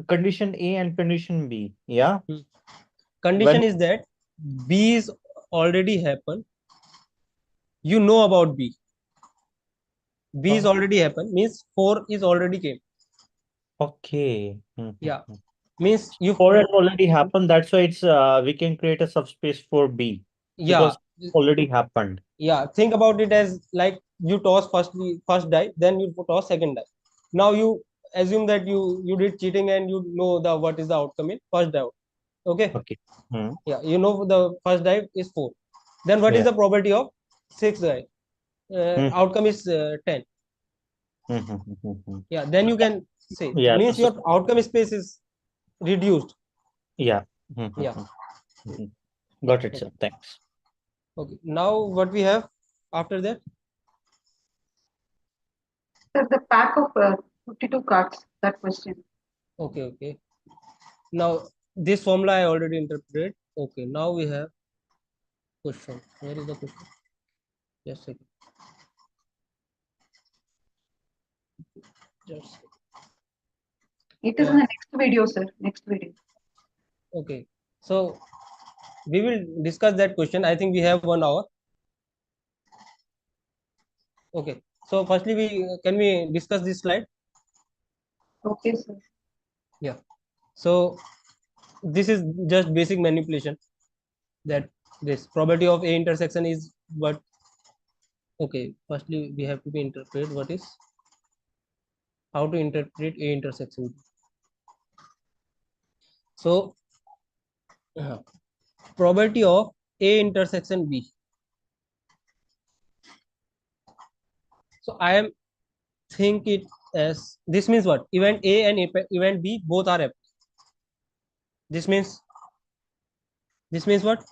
condition A and condition B. Yeah. Condition When is that B is already happened. You know about B. B is already happened means 4 is already came. okay. Yeah. Means you 4 has already happened. That's why it's we can create a subspace for B yeah. because it already happened. Yeah. Think about it as like you toss first die, then you toss second die. Now you assume that you did cheating and you know the what is the outcome in first die. Okay. Okay. Hmm. Yeah. You know the first die is 4. Then what is Yeah. the probability of 6 die? Outcome is 10. Yeah. Then you can say Yeah. means your outcome space is reduced. Yeah. Yeah. Got it, sir. Thanks. Okay. Now what we have after that? Sir, the pack of 52 cards, that question. Okay. Now this formula I already interpreted. Okay. Now we have question. Where is the question? Just a second. Just It is in the next video, sir. Next video. okay. So we will discuss that question. I think we have 1 hour. Okay. So firstly, we discuss this slide? Okay, sir. Yeah. So this is just basic manipulation. That this probability of A intersection is what? Okay. Firstly, we have to be interpret what is how to interpret A intersection. So probability of A intersection B. So I am think it as this means what? Event A and event B both are happening. This means what?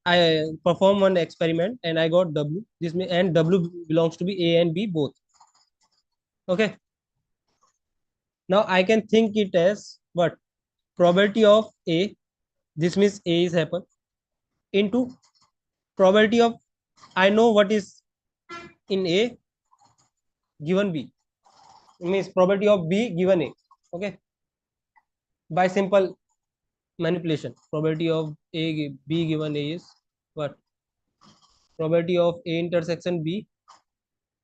I perform one experiment and I got W. This means and W belongs to be A and B both. Okay. Now I can think it as what? Probability of A. This means A is happen into probability of I know what is in A given B. It means probability of B given A. Okay. By simple manipulation, probability of B given A is what? Probability of A intersection B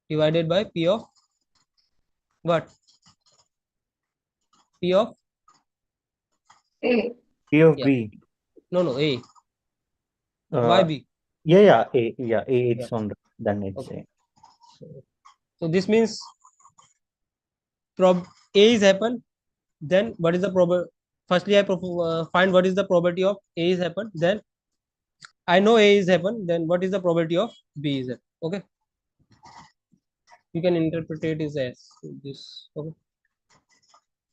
divided by P of what? P of A. P of yeah. B. No, A. Why B? Yeah, A. Yeah, A. It's Yeah. on the then it's Okay. A. So this means A is happen. Then what is the probability? Firstly, I find what is the probability of A is happen. Then I know A is happen, then what is the probability of B is happen? Okay. You can interpret it as this. Okay.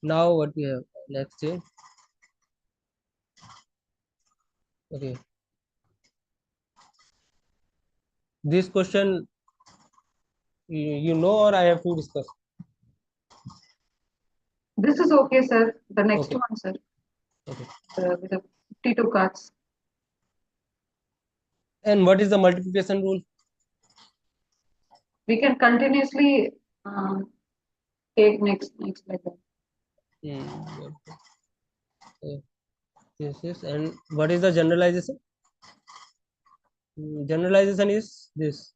Now what we have? Let's say. Okay. This question you know, or I have to discuss? This is okay, sir. The next Okay. one, sir. Okay. With the 52 cards. And what is the multiplication rule? We can continuously take next like that. This is, and what is the generalization? Generalization is this,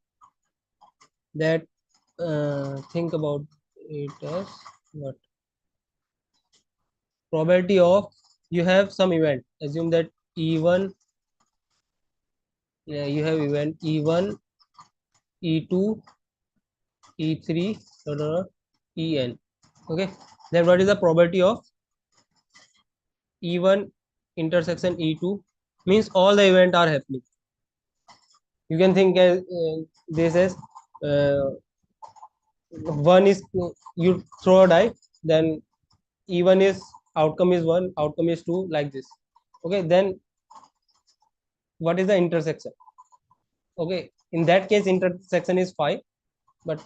that think about it as what? Probability of, you have some event, assume that E1, you have event E1, E2, E3, En. Okay, then what is the probability of E1 intersection E2? Means all the event are happening. You can think as this as one is, you throw a die, then E1 is outcome is 1, outcome is 2, like this. Okay, then what is the intersection? Okay, in that case intersection is 5, but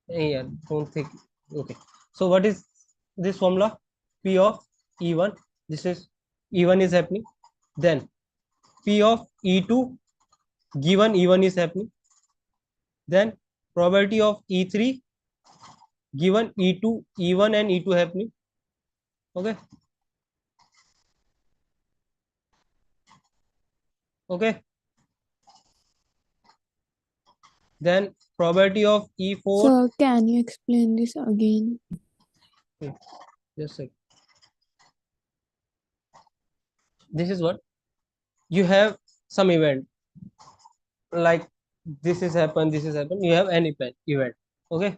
yeah, don't think. Okay, so what is this formula? P of E1, this is E1 is happening, then P of E2 given E1 is happening, then probability of E3 given E2, E1 and E2 happening. Okay. Okay. Then probability of E4. Sir, can you explain this again? Okay. Just a second. This is what you have, some event like this is happened, this is happened. You have an event. Okay.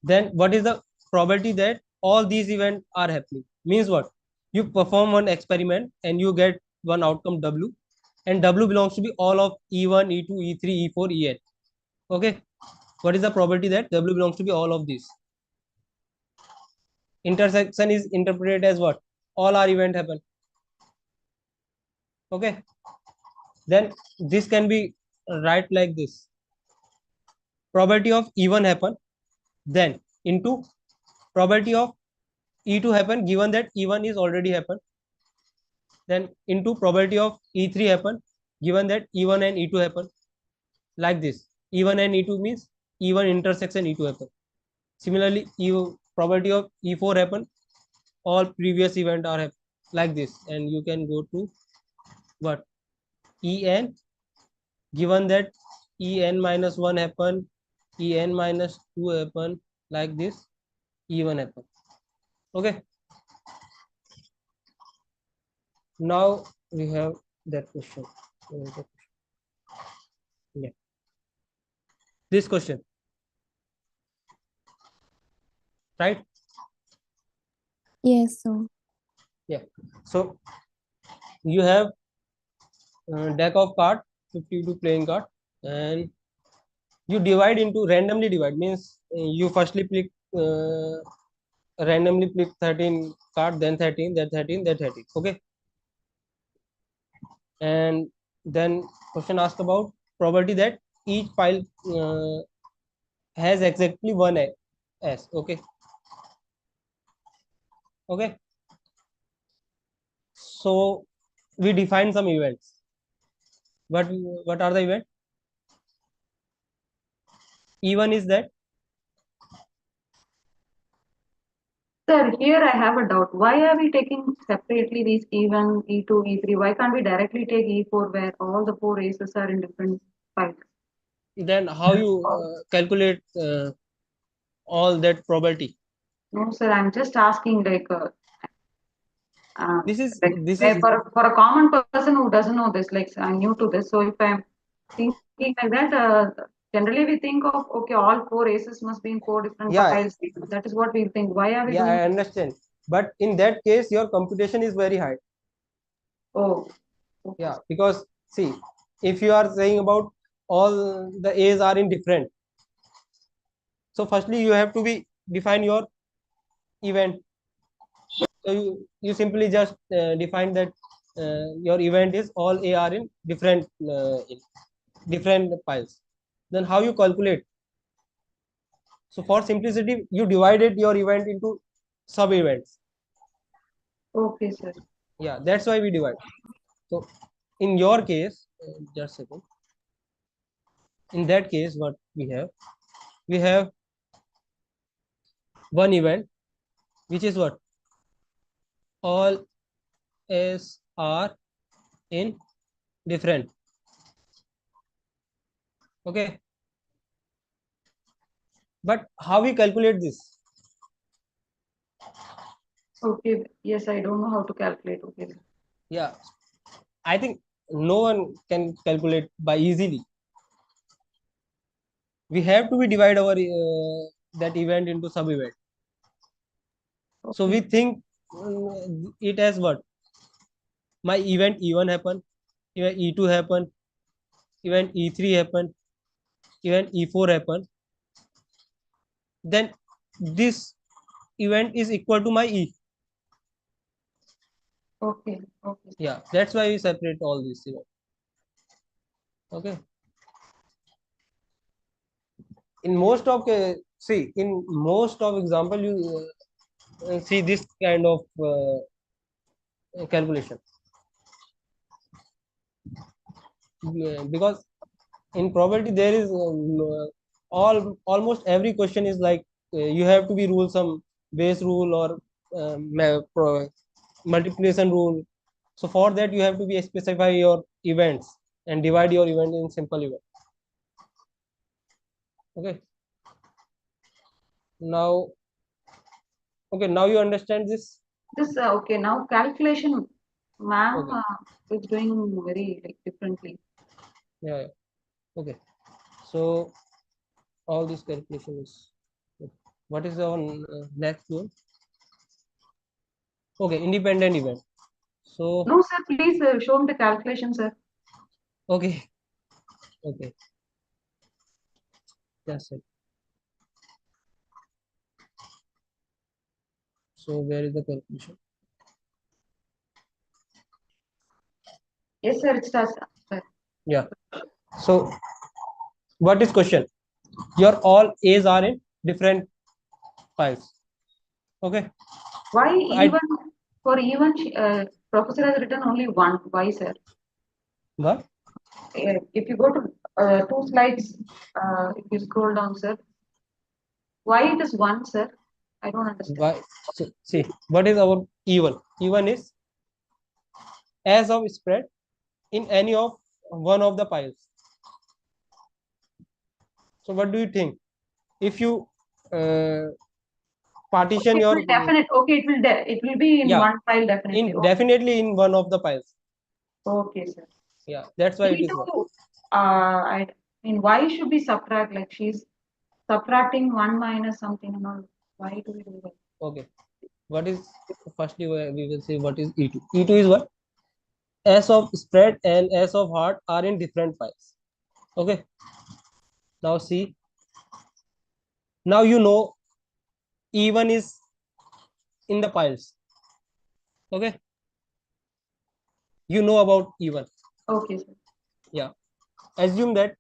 Then what is the probability that all these events are happening? Means what? You perform one experiment and you get one outcome W, and W belongs to be all of E1, E2, E3, E4, En. Okay. What is the probability that W belongs to be all of these? Intersection is interpreted as what? All our event happen. Okay. Then this can be right like this. Probability of E1 happen, then into probability of E2 happen given that E1 is already happened, then into probability of E3 happen given that E1 and E2 happen, like this. E1 and E2 means E1 intersection E2 happen. Similarly, probability of E4 happen, all previous event are happen, like this. And you can go to what? En given that En minus 1 happen, En minus 2 happen, like this. E1 happen. Okay. Now we have that question. Yeah. This question. Right? Yes, sir. Yeah. So you have deck of card, 52 playing card, and you divide into, randomly divide means you firstly pick randomly pick 13 card, then 13, then 13, then 13. Okay. And then question asked about probability that each pile has exactly one S. Okay. Okay. So we define some events. What are the events? E1 is that. Sir, here I have a doubt. Why are we taking separately these E1, E2, E3? Why can't we directly take E4 where all the 4 aces are in different piles? Then how you calculate all that probability? No, sir, I'm just asking like This is for a common person who doesn't know this, like I'm new to this. So if I'm thinking like that, generally we think of, okay, all 4 aces must be in 4 different piles. That is what we think. Why are we doing? I understand. But in that case, your computation is very high. Oh. Okay, Yeah, sir. because see, if you are saying about all the A's are in different, so firstly you have to be define your event. So you simply just define that your event is all A are in different piles. Then how you calculate? So for simplicity, you divided your event into sub events. Okay, sir. Yeah, that's why we divide. So in your case, just a second. In that case, what we have one event, which is what? All S are in different. Okay. But how we calculate this? Okay. Yes, I don't know how to calculate. Okay, sir. Yeah, I think no one can calculate by easily. We have to be divide our that event into sub event. So Okay. we think it as what? My event E1 happen, event E2 happen, event E3 happen, event E4 happen. Then this event is equal to my E. Okay. Okay. Yeah, that's why we separate all these events. Okay. In most of in most of example you see this kind of calculation. Because in probability there is almost every question is like you have to be rule some base rule or multiplication rule. So for that you have to be specify your events and divide your event in simple event. Okay. Now, okay, now you understand this. This okay. Now calculation, ma'am, Okay. is doing very like differently. Yeah. Okay. So all these calculations. What is our next one? Okay, independent event. So No, sir. Please show me the calculation, sir. okay, okay, that's it. So where is the calculation? Yes, sir. It starts. Sir. Yeah. So what is question? Your all A's are in different files. Okay. Why I even for even professor has written only one? Why, sir? what? If you go to two slides, if you scroll down, sir, why it is one, sir? I don't understand. Why? So, see, what is our E1? E1 is as of spread in any of one of the piles. So what do you think? If you partition It your will definite. Okay, it will be in yeah one file definitely. in Okay. definitely in one of the piles. Okay, sir. Yeah, that's why it is one. E2, I mean, why should we subtract? Like she's subtracting one minus something and all. Why do we do that? Okay. What is firstly we will say what is E2? E2 is what? S of spread and S of heart are in different piles. Okay. Now see. Now you know E1 is in the piles. Okay. You know about E1. Okay, sir. Yeah. Assume that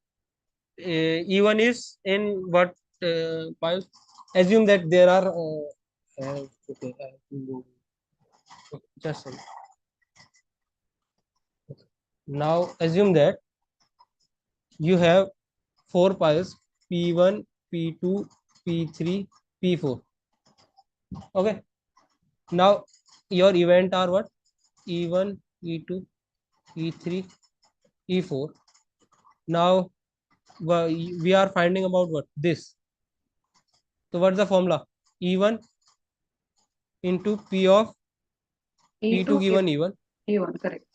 E1 is in what piles? Assume that there are okay, just a minute. Now assume that you have four piles P1, P2, P3, P4. Okay. Now your event are what? E1, E2, E3, E4. Now we are finding about what? This. So what's the formula? E1 into P of P2 E2, given E1. E1, correct.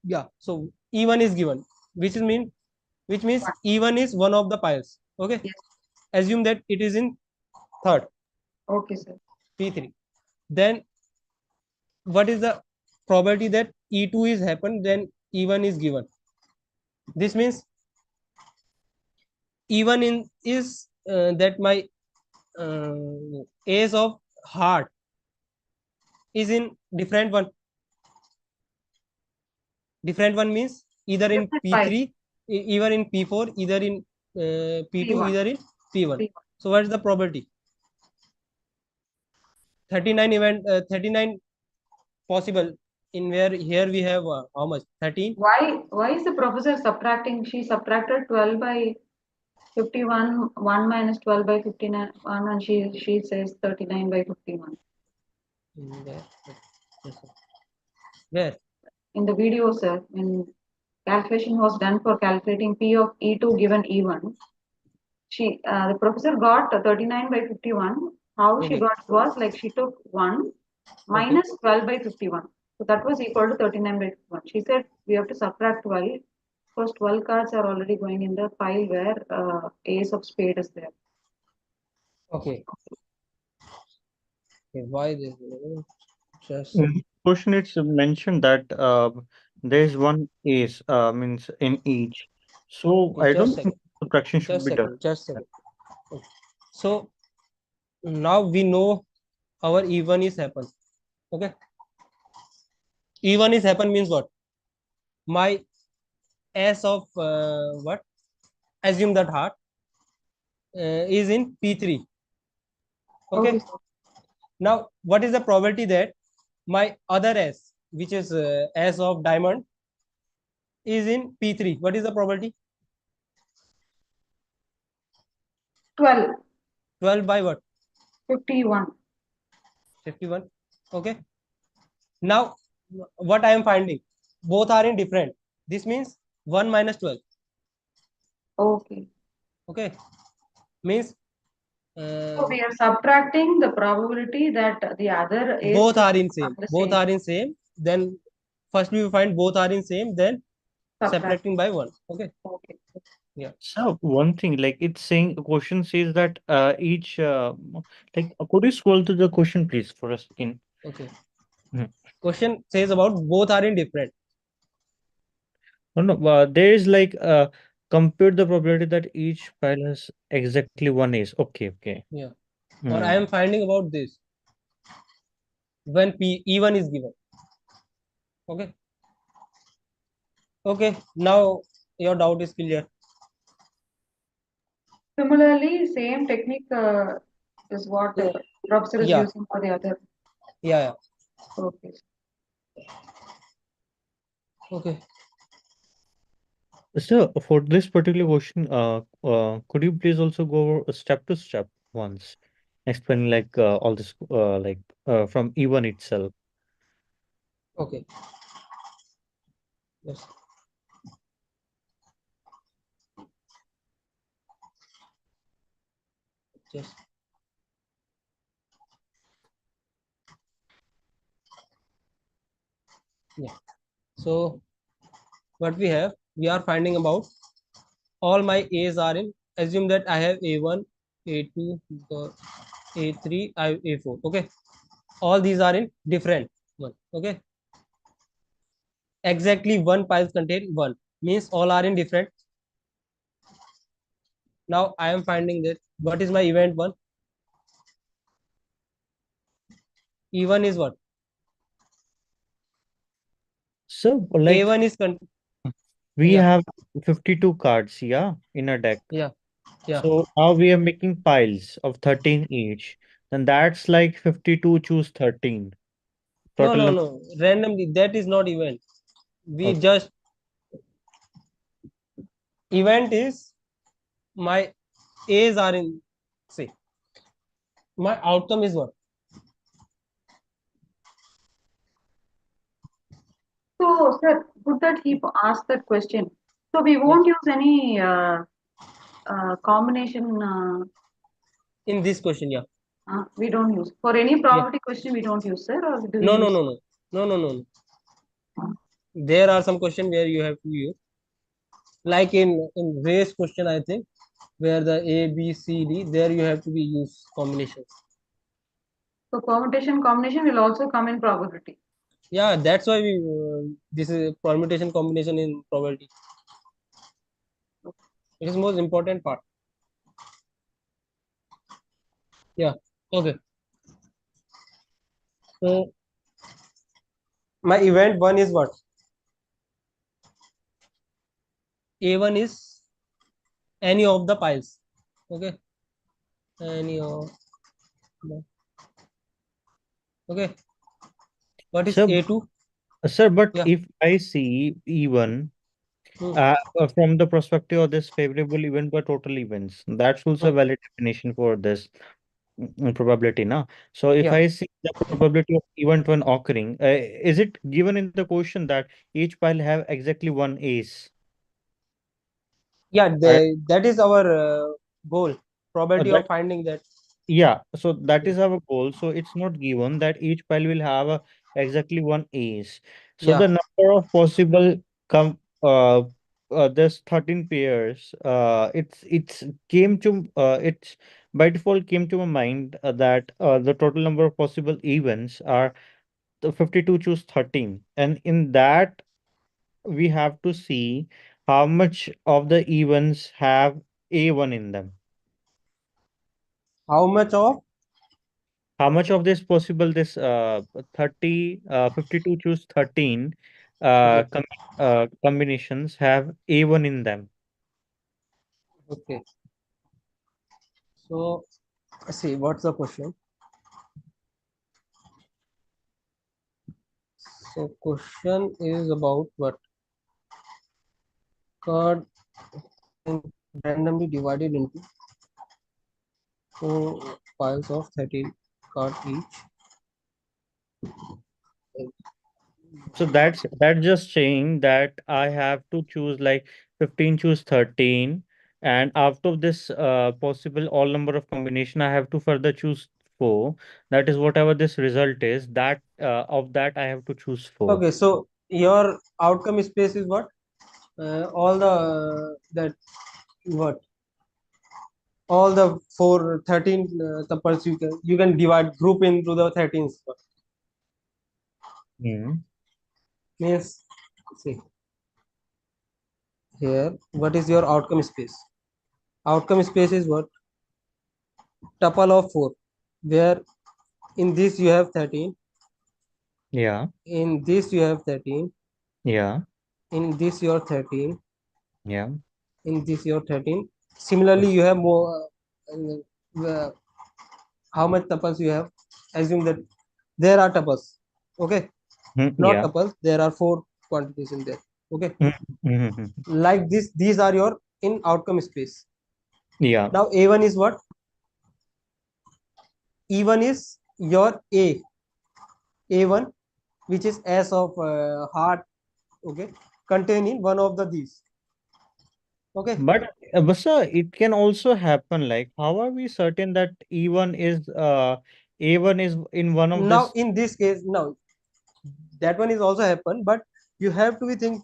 Yeah. So E1 is given, which means One. E1 is one of the piles. Okay. Yes. Assume that it is in third. Okay, sir. P3. Then what is the probability that E2 is happen? Then E1 is given. This means E1 is that my ace of heart is in different one. Different one means either in P3, either in P4, either in P2, P1. either in P1. P1. So what is the probability? 39 possible. In where here we have how much? 13. Why is the professor subtracting? She subtracted 12 by 51, 1 minus 12 by 51, and she says 39 by 51. Where? In the video, sir, when calculation was done for calculating P of E2 given E1, the professor got 39 by 51. How she got was like she took 1 minus 12 by 51. So that was equal to 39 by 51. She said we have to subtract 12 because 12 cards are already going in the file where ace of spade is there. Okay. Why this? Just In the question, it's mentioned that there is one ace means in each. So I don't think subtraction should be done. Just second. Okay. So now we know our E1 is happen. Okay. E1 is happen means what? My S of what? Assume that heart is in P3. Okay. Now, what is the probability that my other S, which is S of diamond, is in P3? What is the probability? 12. 12 by what? 51. 51. Okay. Now, what I am finding? Both are in different. This means 1 minus 12. Okay. Okay. Means so we are subtracting the probability that the other ace both are in same. the Both same. are in same. Then first we will find both are in same. Then separating by 1. Okay. Okay. Yeah. So one thing, like it's saying, the question says that each like could you scroll to the question please for a second? Okay. Hmm. Question says about both are in different. No, there is like compute the probability that each file has exactly one ace. Okay. Yeah. Or I am finding about this when E1 is given. Okay. Okay. Now your doubt is clear. Similarly, same technique is what professor is using for the other. Yeah. Okay. Okay. So for this particular question, could you please also go step to step once, explain like all this like from E1 itself? Okay. Yes. Just yeah. So what we have, we are finding about all my A's are in. Assume that I have A1, A2, A3, A4. Okay. All these are in different one. Okay. Exactly one piles contain one. Means all are in different. Now I am finding that what is my event one? E1 is what? So like A1 is we have 52 cards, yeah, in a deck. Yeah. So now we are making piles of 13 each. Then that's like 52 choose 13. Total No. Randomly, that is not event. We just event is my A's are in, say, my outcome is what? So, sir, good that he asked that question. So we won't use any combination. In this question, yeah. We don't use for any probability question. We don't use, sir, or do we No. use? No. There are some questions where you have to use, like in race question, I think, where the A, B, C, D, there you have to be use combinations. So permutation combination will also come in probability. Yeah, that's why we this is permutation combination in probability. It is most important part. Yeah. Okay. So my event one is what? A1 is any of the piles. Okay. Any of the, okay. What is So, A2? sir, but Yeah. if I see E1 Hmm. from the perspective of this favorable event by total events, that's also a Hmm. valid definition for this probability, na? So if Yeah. I see the probability of event one occurring, is it given in the question that each pile have exactly one ace? Yeah, I, that is our goal. Probability that of finding that. Yeah, so that Yeah. is our goal. So it's not given that each pile will have exactly one ace. So Yeah. the number of possible come there's 13 pairs. It's came to it's by default came to my mind that the total number of possible events are the 52 choose 13, and in that we have to see how much of the events have A1 in them. How much of? How much of this possible this 52 choose 13 Okay. combinations have A1 in them? Okay. So let's see what's the question. So question is about what? Card randomly divided into 4 piles of 13 card each. So that's just saying that I have to choose like 15 choose 13, and out of this possible all number of combination I have to further choose 4. That is whatever this result is, that of that I have to choose 4. Okay, so your outcome space is what? All the that what? All the 13 tuples you can divide group into the 13. Hmm. Means see here what is your outcome space? Outcome space is what? Tuple of 4, where in this you have 13, Yeah, in this you have 13, yeah, in this your 13, yeah. in this your 13. Similarly you have more how much tuples you have? Assume that there are tuples. Okay, not Yeah. tuples, there are 4 quantities in there. Okay, Mm-hmm. like this, these are your in outcome space. Yeah. Now A1 is what? E1 is your A1, which is S of heart. Okay, containing one of the these. Okay, But sir, it can also happen. Like, how are we certain that E1 is A1 is in one of now this? in this case, now that one is also happen, but you have to be think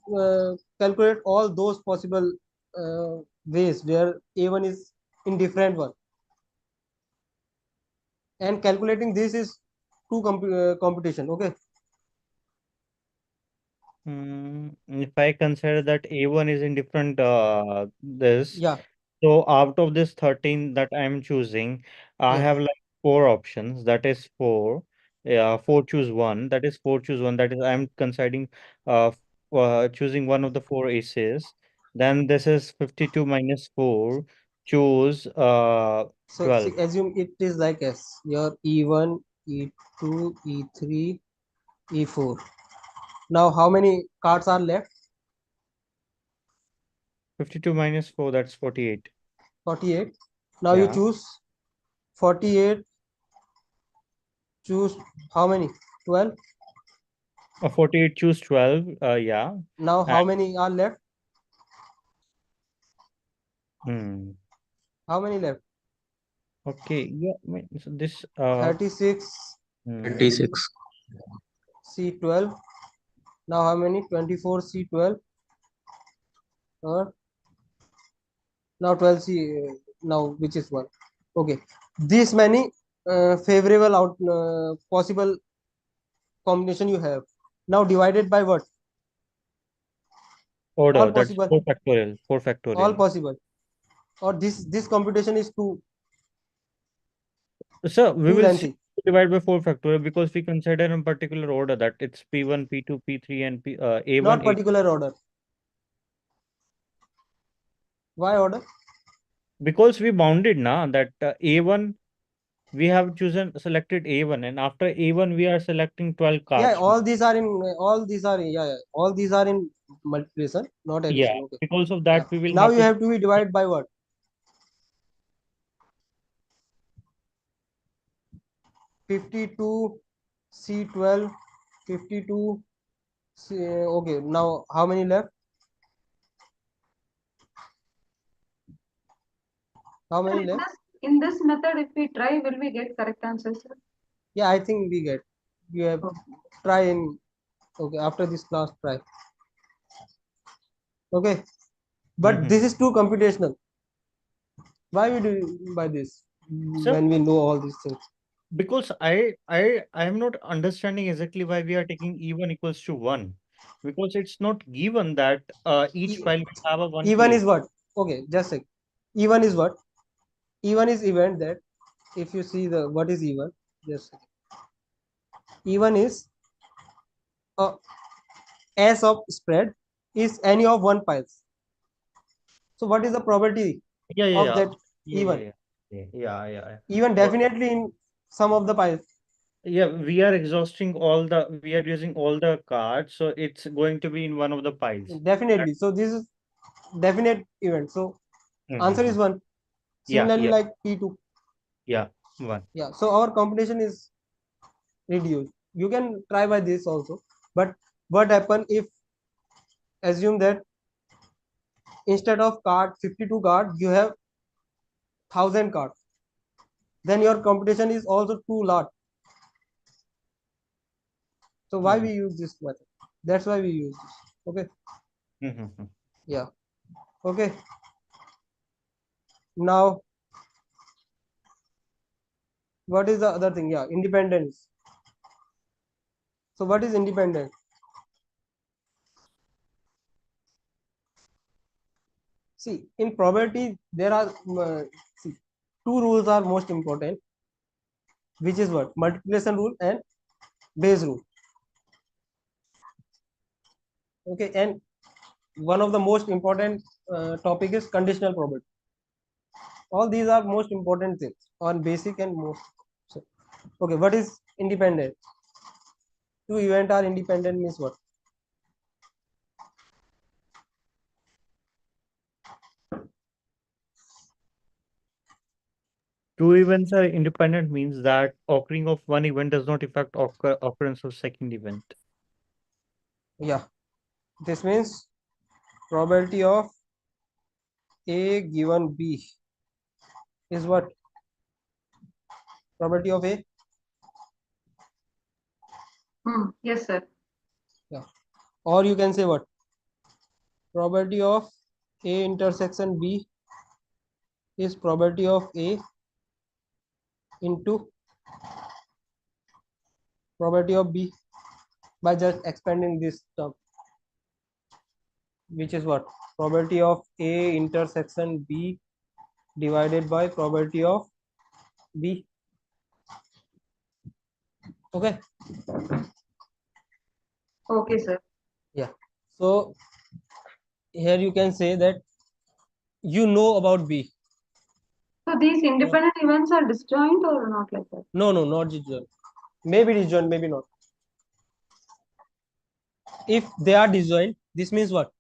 calculate all those possible ways where A1 is in different one, and calculating this is two computation. Okay, If I consider that A1 is in different this, yeah. so out of this 13 that I'm choosing, I Yeah, have like four options. That is four. Yeah, four choose one. That is four choose one. That is I'm considering choosing one of the four aces. Then this is 52 minus 4. Choose so see, 12. assume it is like S, your E1, E2, E3, E4. Now how many cards are left? 52 minus 4, that's 48. 48. Now you Yeah. choose 48, choose how many? 12. 48 choose 12. Yeah. Now And how many are left? hmm, How many left? okay. Yeah. So this 36 hmm, 26. C12. Now how many? 24 C12, or now 12 C, now which is one? Okay, this many favorable out possible combination you have. Now divided by what? Order, All that's possible. 4 factorial. 4 All factorial. possible. Or this computation is too So we will see lengthy. divide by 4 factorial because we consider in particular order that it's P1, P2, P3, and A1, Not A2. particular order. Why order? Because we bounded now that A1 we have selected A1, and after A1 we are selecting 12 Yeah, cards. all these are in multiplication, not Yeah, addition. Okay. because of Yeah. that we will Now have you to have to be divided by what? 52 C12 52 C, okay. Now how many left? How Sir, many left? in this method, if we try, will we get correct answers, sir? Yeah, I think we get. You have try in. Okay, after this class, try. Okay, but this is too computational. Why we do by this So when we know all these things? because I am not understanding exactly why we are taking E1 equals to 1. Because it's not given that each file will have a 1 Even place. is what? Okay, just a even is what? Even is event that if you see the what is even, just even is S of spread is any of one piles. So what is the probability of that even? Yeah. Even definitely in some of the piles. Yeah, we are we are using all the cards, so it's going to be in one of the piles. Definitely. So this is definite event. So answer is one. Similarly, Yeah. like P2. Yeah, 1. Yeah. So our computation is reduced. You can try by this also. But what happen if assume that instead of card 52 cards you have 1000 cards, then your computation is also too large. So why we use this method? That's why we use this. Okay. Yeah. Okay. Now what is the other thing? Yeah, independence. So what is independent? See, in probability there are see, two rules are most important, which is what? Multiplication rule and Bayes rule. Okay, and one of the most important topic is conditional probability. All these are most important things on basic and most. So, okay, what is independent? Two events are independent means what? Two events are independent means that occurring of one event does not affect occurrence of second event. Yeah, this means probability of A given B is what? Probability of A? Yes, sir. Yeah. Or you can say what? Probability of A intersection B is probability of A into probability of B by just expanding this term, which is what? Probability of A intersection B divided by probability of B. Okay. Okay, sir. Yeah. So here you can say that you know about B. So these independent events are disjoint or not like that? No, not disjoint. Maybe disjoint, maybe not. If they are disjoint, this means what?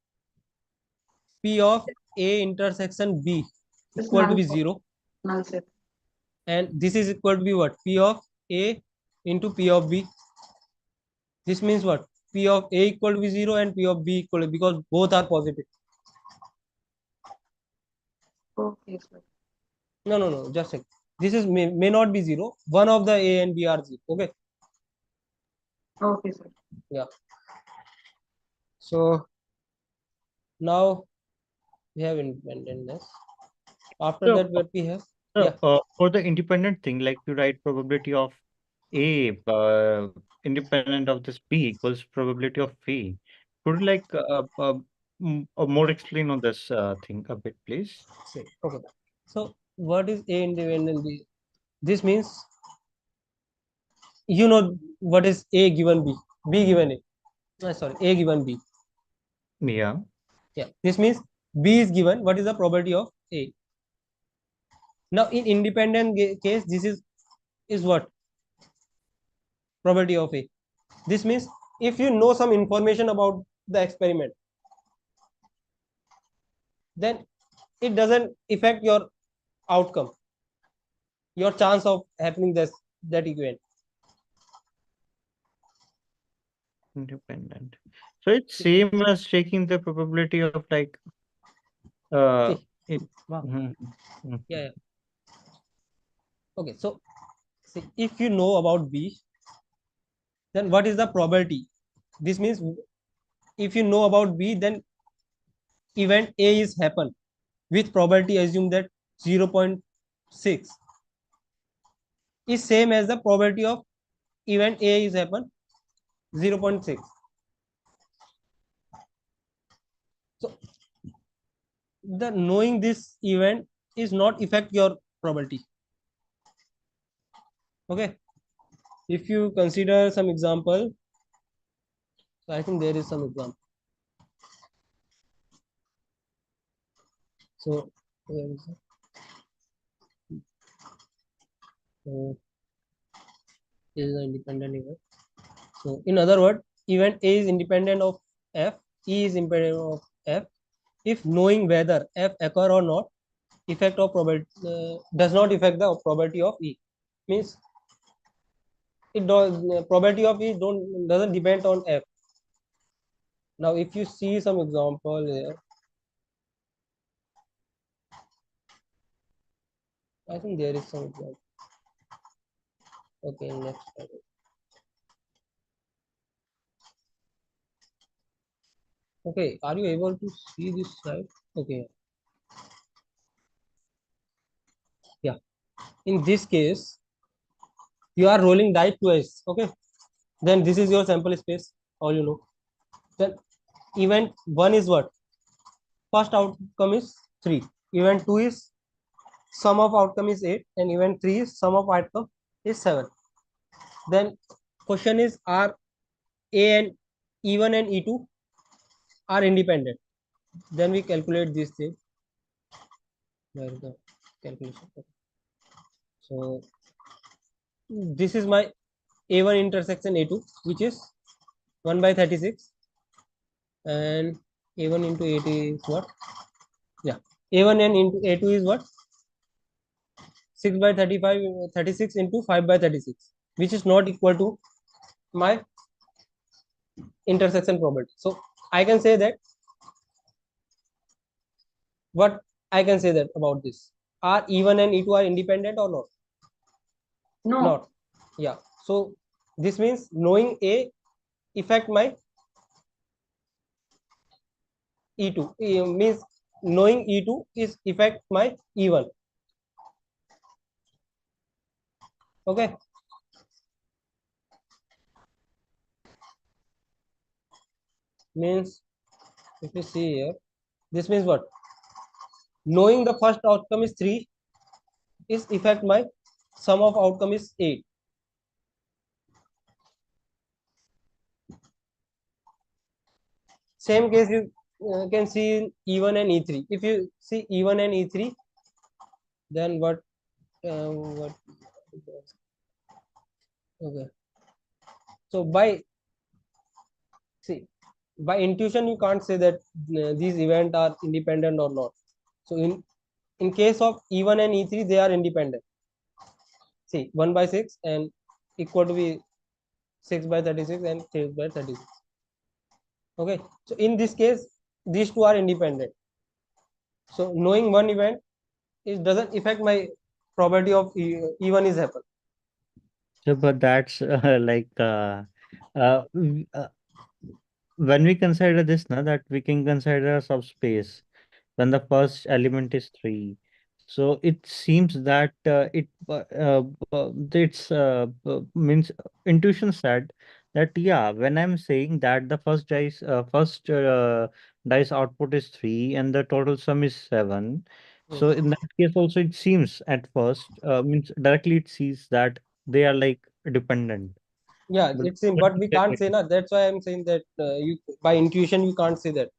P of A intersection B equal to be 0. Null, sir. And this is equal to be what? P of A into P of B. This means what? P of A equal to be 0 and P of B equal to, because both are positive. Okay, sir. No, just a second. This is may not be 0. One of the A and B are 0. Okay. Okay, sir. Yeah. So now we have independentness. After So, that, what we have? for the independent thing, like you write probability of A independent of this B equals probability of A. Could you more explain on this thing a bit, please? Okay. So what is A independent B? This means you know what is A given B, B given A. Sorry, A given B. Yeah. Yeah. This means B is given. What is the probability of A? Now in independent case, this is what probability of A. This means if you know some information about the experiment, then it doesn't affect your outcome, your chance of happening that event. Independent. So it's same as taking the probability of See, it. wow. Mhm. Yeah. Okay. So see, if you know about B, then what is the probability? This means if you know about B, then event A is happen with probability assume that 0.6 is same as the probability of event A is happen 0.6. So the knowing this event is not affect your probability. Okay. If you consider some example, so I think there is some example. So where is it? Is an independent event. So in other words, event A is independent of F, E is independent of F. If knowing whether F occur or not, effect of probability does not affect the probability of E. Means it does probability of E doesn't depend on F. Now if you see some example here, I think there is some example. Okay, next slide. Okay, are you able to see this slide? Okay. Yeah. In this case, you are rolling die twice. Okay. Then this is your sample space. All you know. Then event one is what? First outcome is 3. Event 2 is sum of outcome is 8, and event 3 is sum of outcome is 7. Then question is, are A and E1 and E2 are independent? Then we calculate this thing. Where is the calculation? So this is my A1 intersection A2, which is 1 by 36, and A1 into A2 is what? Yeah, A1 and into A2 is what? 6 by 35, 36 into 5 by 36, which is not equal to my intersection probability. So I can say that what I can say that about this, are E1 and E2 are independent or not? No. Not. Yeah. So this means knowing A affect my E2. Means knowing E2 is affect my E1. Okay. Means if you see here, this means what? Knowing the first outcome is 3 is affect my sum of outcome is 8. Same case you can see in E1 and E3. If you see E1 and E3, then what? Okay. So by intuition you can't say that these events are independent or not. So in case of E1 and E3, they are independent. See, 1 by 6 and equal to be 6 by 36 and 6 by 36. Okay, so in this case, these two are independent. So knowing one event, it doesn't affect my probability of E1 is happen. So, but that's when we consider this, now that we can consider a subspace when the first element is 3. So it seems that it's means intuition said that yeah, when I'm saying that the first dice output is 3 and the total sum is 7. Hmm. So in that case also it seems at first means directly it sees that they are like dependent. Yeah, But it's in, what but we we check can't it. say na. That's why I'm saying that you by intuition you can't say that.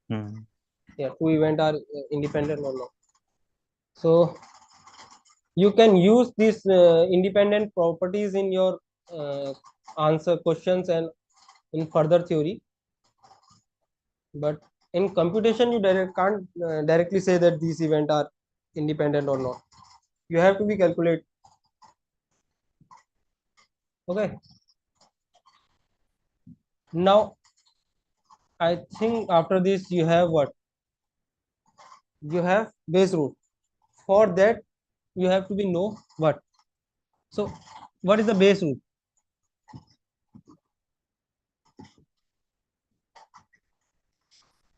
Hmm. Yeah, two event are independent or not. So you can use these independent properties in your answer questions and in further theory, but in computation you can't directly say that these events are independent or not. You have to be calculate. Okay, now I think after this you have what? You have base root. For that you have to be know what. So what is the base root?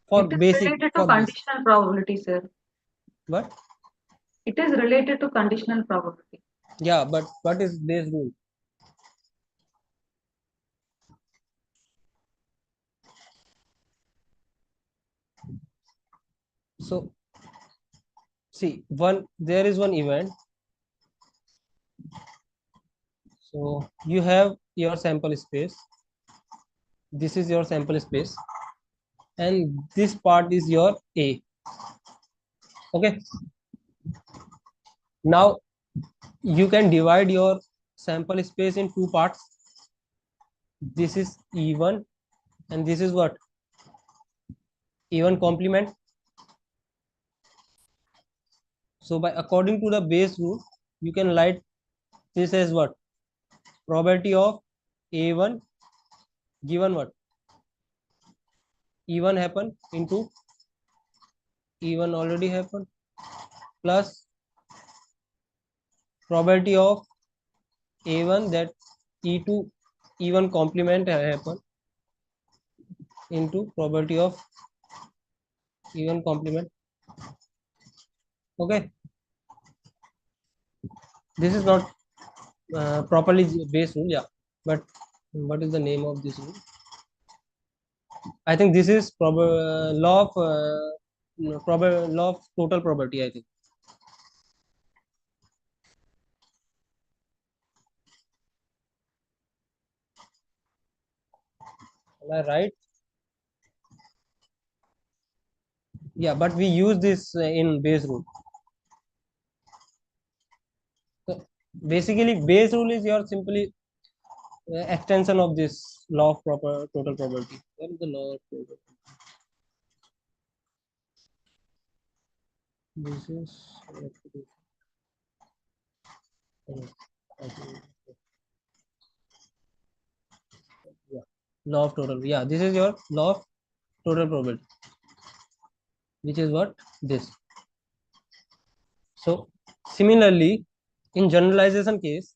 For It is basic, related to for basic. conditional probability, sir. What? It is related to conditional probability. Yeah, but what is base rule? So see, there is one event. So you have your sample space. This is your sample space, and this part is your A. Okay. Now you can divide your sample space in two parts. This is E1, and this is what? E1 complement. So by according to the base rule, you can write this as what? Probability of A1 given what? E1 happen into E1 already happened plus probability of A1 that E2 E1 complement happen into probability of E1 complement. Okay, this is not properly base rule, yeah, but what is the name of this rule? I think this is law of law of total probability, I think. Am I right? Yeah, but we use this in base rule. So basically base rule is your simply extension of this law of total probability. What is the law of probability? This is yeah, law of total. Yeah, this is your law of total probability, which is what this. So similarly, in generalization case,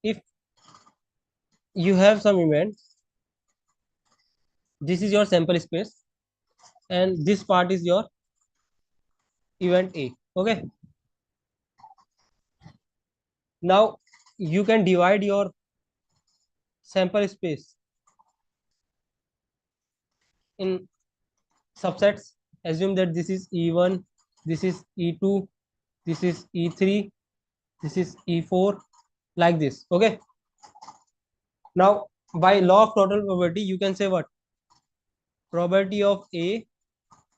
if you have some event, this is your sample space, and this part is your event A. Okay. Now you can divide your sample space in subsets. Assume that this is E1, this is E2, this is E3, this is E4, like this. Okay. Now by law of total probability, you can say what? Probability of A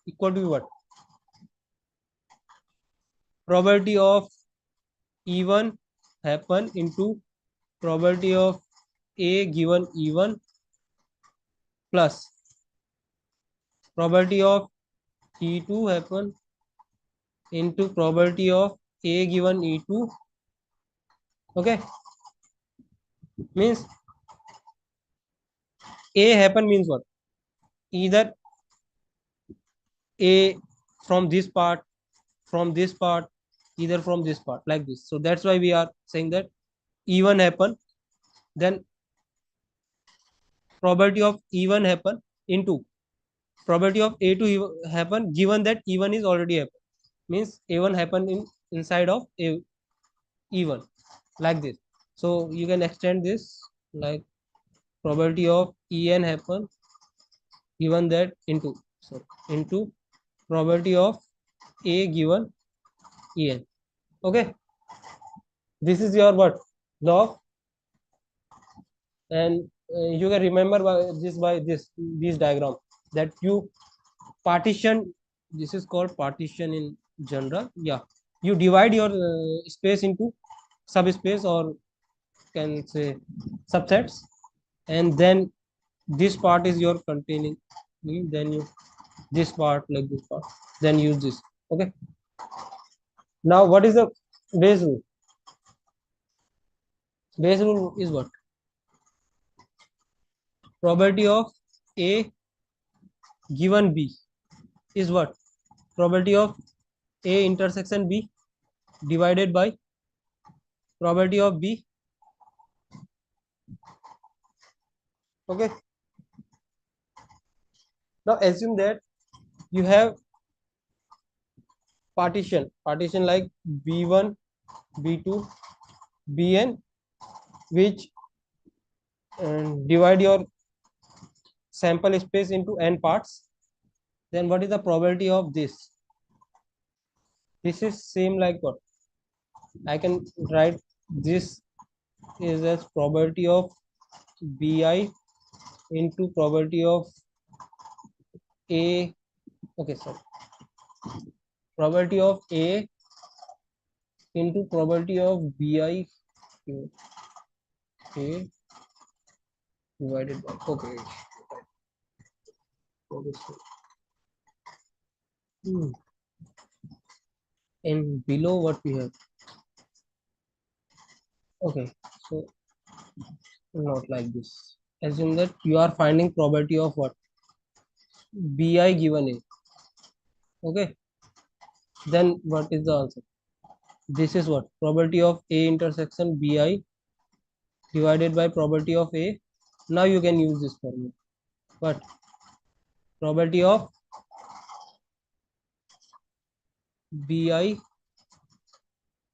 equal to what? Probability of E1 happen into probability of A given E1 plus probability of E2 happen into probability of A given E2. Okay, means A happen means what? Either A from this part, from this part, either from this part, like this. So that's why we are saying that E1 happen, then probability of E1 happen into probability of A2 happen given that E1 is already happen. means A1 happen inside of E1 like this. So you can extend this like probability of En happen given that into probability of A given En. Okay, this is your what law, and you can remember by this diagram that you partition. This is called partition in general. Yeah, you divide your space into subspace, or can say subsets, and then this part is your containing, then you this part like this part, then use this. Okay, now what is the base rule? Base rule is what? Probability of A given B is what? Probability of A intersection B divided by probability of B. Okay, now assume that you have partition like B1, B2, Bn, which divide your sample space into n parts. Then what is the probability of this? This is same like what? I can write this is as probability of Bi into probability of A. Okay, sorry. Probability of A into probability of Bi A divided by, okay. And below what we have? Okay, so not like this. Assume that you are finding probability of what? Bi given A. Okay, then what is the answer? This is what? Probability of A intersection Bi divided by probability of A. Now you can use this formula. What? Probability of Bi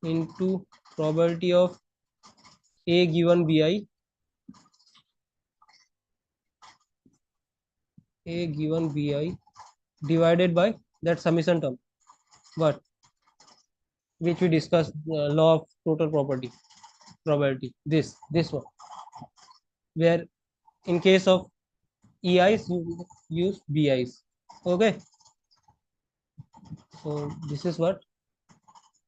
into probability of A given Bi. A given Bi divided by that summation term. What? Which we discussed, law of total probability. This one, where in case of EIs you use BIs. Okay. So this is what?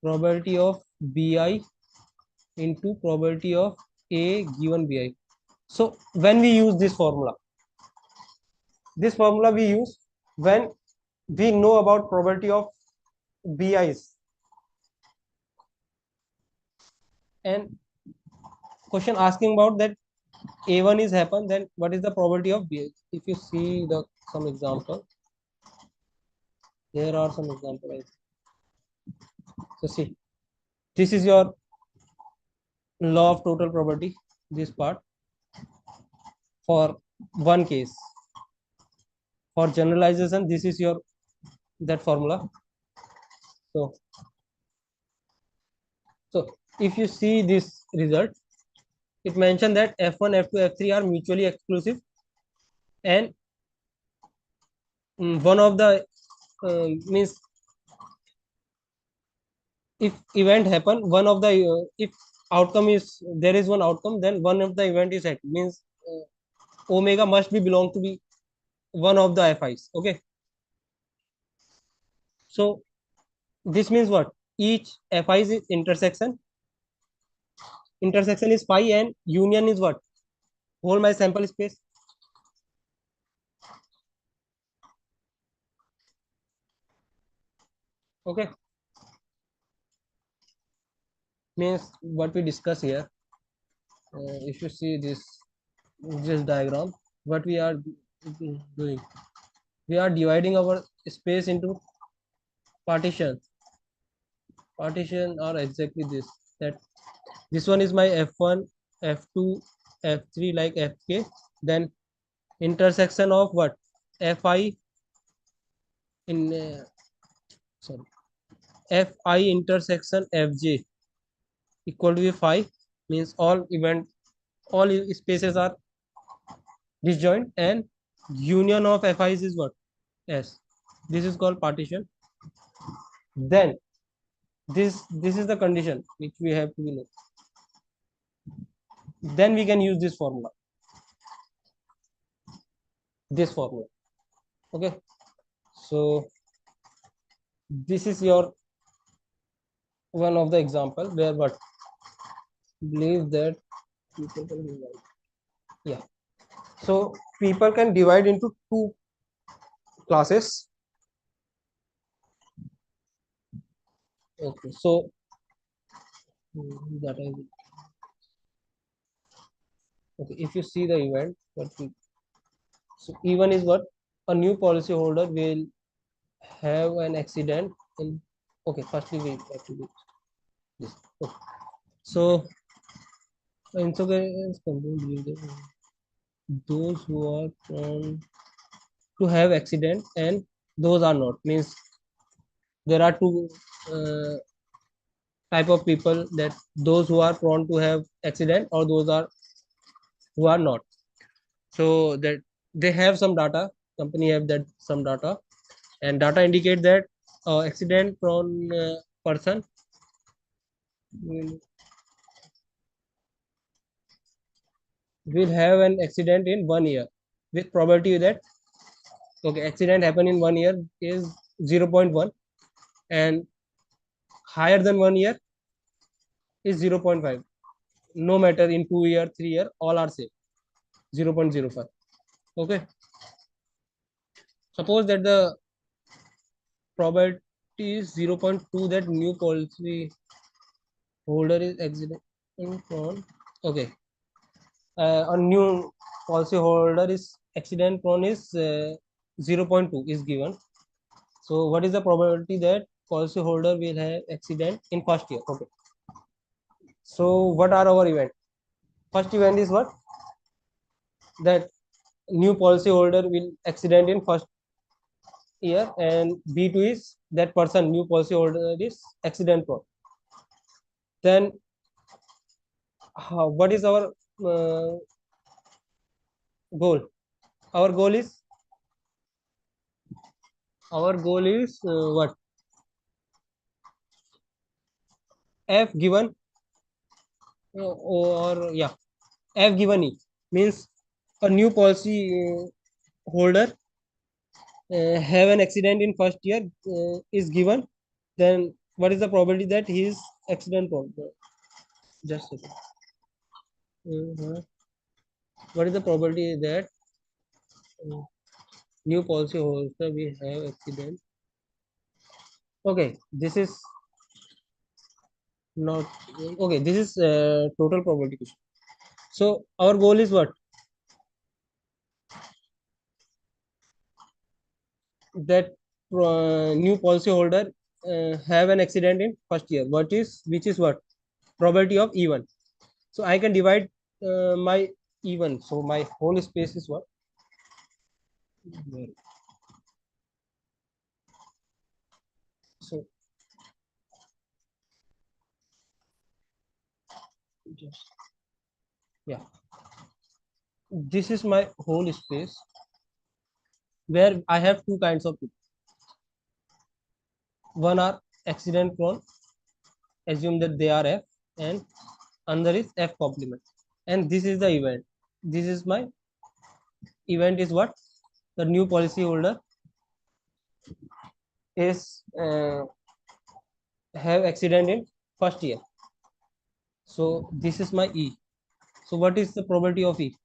Probability of Bi into probability of A given Bi. So when we use this formula we use when we know about probability of BIs. And question asking about that A1 is happen, then what is the probability of BI? If you see some example, there are some examples. So see, this is your law of total probability, this part for one case. For generalization, this is your that formula. So if you see this result, it mentioned that F1, F2, F3 are mutually exclusive, and one of the means if event happen, one of the if outcome is there is one outcome, then one of the event is at, means omega must be belong to be one of the FIs. Okay, so this means what? Each FI is intersection is phi, and union is what? Whole my sample space. Okay, means what we discuss here, if you see this diagram, what we are doing, we are dividing our space into partitions. Partition are exactly this, that this one is my F1, F2, F3 like Fk, then intersection of what? Fi in sorry, Fi intersection Fj equal to phi, means all spaces are disjoint, and union of Fi's is what? S. This is called partition. Then this is the condition which we have to know. Then we can use this formula. Okay, so this is your one of the example where what believe that people can divide. Yeah, so people can divide into two classes. Okay, so that is okay. If you see the event, so E1 is what? A new policy holder will have an accident in. Okay, firstly we have to do this. Okay. So insurance company believe that those who are prone to have accident and those are not, means there are two type of people, that those who are prone to have accident or those are who are not. So that they have some data, company have that some data, and data indicate that accident prone person will have an accident in 1 year with probability that okay, accident happen in 1 year is 0.1, and higher than 1 year is 0.5. No matter in 2 year, 3 year, all are same, 0.05. Okay, suppose that the probability is 0.2 that new policy holder is accident prone. Okay, a new policy holder is accident prone is 0.2 is given. So what is the probability that policy holder will have accident in first year? Okay, so what are our event? First event is what? That new policy holder will accident in first year, and B2 is that person new policy holder is accident prone. Then what is our goal? Our goal is what? F given or yeah, F given E means a new policy holder have an accident in first year is given. Then what is the probability that he is accident prone? Just a second. What is the probability that new policy holder will have accident? Okay, this is not okay. This is total probability question. So our goal is what? That new policy holder have an accident in first year. Which is what? Probability of E1. So I can divide my E1. So my whole space is what? So just yeah, this is my whole space where I have two kinds of people. One are accident prone, assume that they are F, and another is F complement. And this is the event. This is my event is what? The new policy holder is have accident in first year. So this is my E. So what is the probability of E?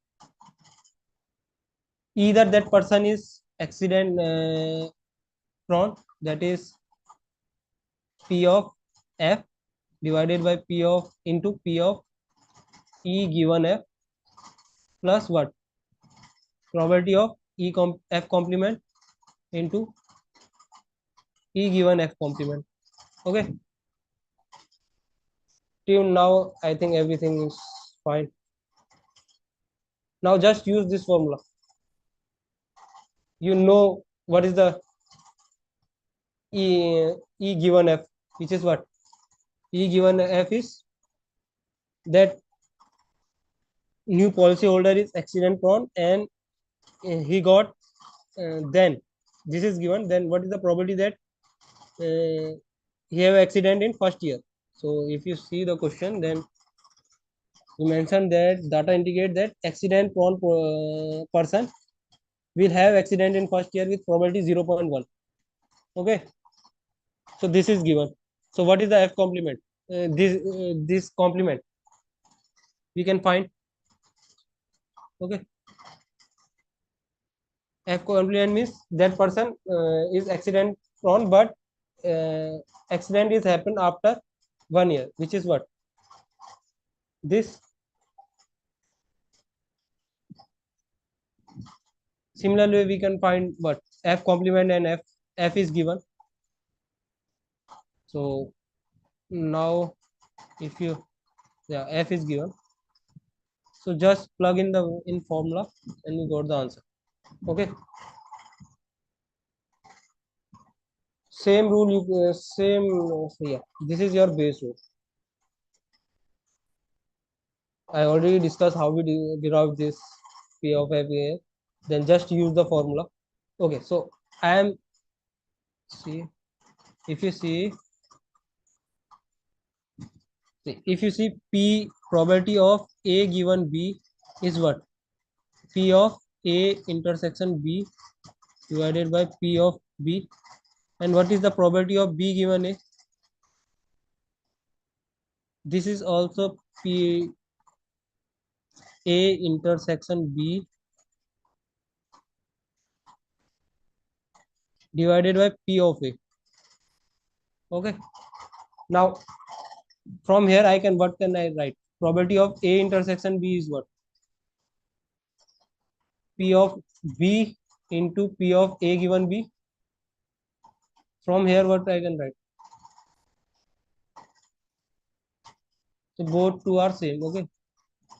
Either that person is accident prone, that is P of F divided by P of into P of E given F plus what? Probability of F complement into E given F complement. Okay. Till now, I think everything is fine. Now just use this formula. You know what is the E given F which is what? E given F is that new policyholder is accident prone and he got then this is given, then what is the probability that he have accident in first year? So if you see the question, then you mentioned that data indicate that accident prone person will have accident in first year with probability 0.1. Okay, so this is given. So what is the F complement? This complement we can find. Okay, F complement means that person is accident prone, but accident is happened after 1 year, which is what? This. Similarly, we can find what? F complement and F is given. So now if you, yeah, F is given. So just plug in the formula and you got the answer. Okay. Same rule, you same. So yeah, this is your base rule. I already discussed how we derive this P of F A. Then just use the formula. Okay, so I am, see, if you see P probability of A given B is what? P of A intersection B divided by P of B. And what is the probability of B given A? This is also P A intersection B divided by P of A. Okay. Now from here I can, what can I write? Probability of A intersection B is what? P of B into P of A given B. From here what I can write? So both two are same. Okay,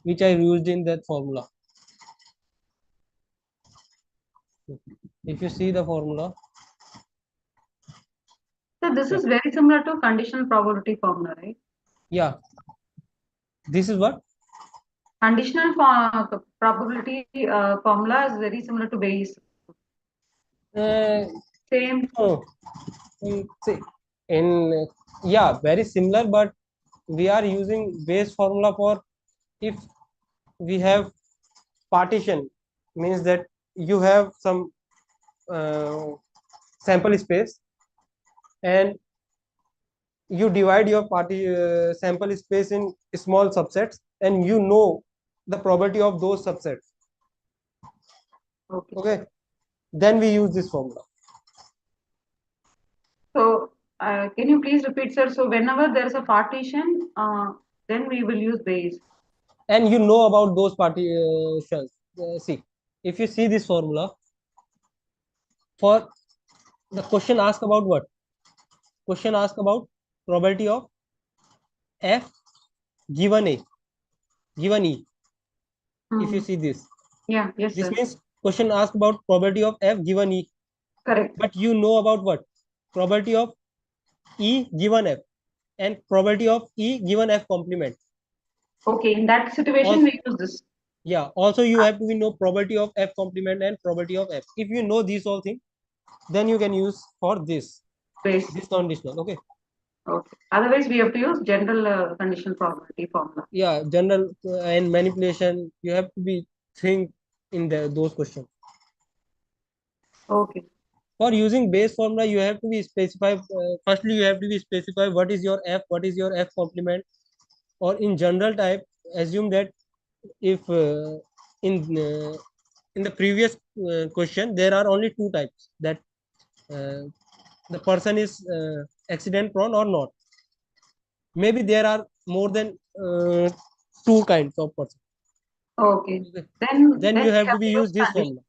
which I used in that formula. If you see the formula. So this is very similar to conditional probability formula, right? Yeah. This is what? Conditional probability formula is very similar to Bayes. Same. Oh, in yeah, very similar, but we are using Bayes formula for if we have partition, means that you have some sample space and you divide your sample space in small subsets and you know the probability of those subsets. Okay, then we use this formula. So can you please repeat, sir? So whenever there is a partition, then we will use Bayes. And you know about those partitions. See, if you see this formula, for the question ask about what? Question ask about probability of F given A, given E. If you see this. Yeah, yes, this sir. means question ask about probability of F given E. Correct. But you know about what? Probability of E given F and probability of E given F complement. Okay, in that situation Also, we use this. yeah, also you have to know probability of F complement and probability of F. If you know these all things, then you can use for this. This conditional. Okay. Okay. Otherwise, we have to use general conditional probability formula. Yeah, general and manipulation. You have to be think in those questions. Okay. For using Bayes formula, you have to be specify. Firstly, you have to be specify what is your F, what is your F complement, or in general type. Assume that if in the previous question there are only two types, that the person is accident prone or not. Maybe there are more than two kinds of person. Okay. Then you have to be use this formula.